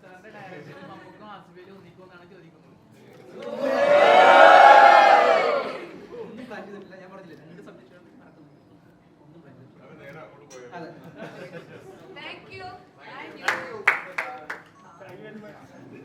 സാറിന്റെ ഡയറക്ഷനിൽ മമ്മൂക്ക ആസിഫലി ഒന്നിക്കുമെന്നാണ് ചോദിക്കുന്നത്. ഒന്നും പ്ലാൻ ചെയ്തിട്ടില്ല, ഞാൻ പറഞ്ഞില്ല 2 സബ്ജക്റ്റുകൾ നടക്കുന്നുണ്ട്. ഒന്നും പ്ലാൻ ചെയ്തിട്ടില്ല. Thank you. Thank you very much.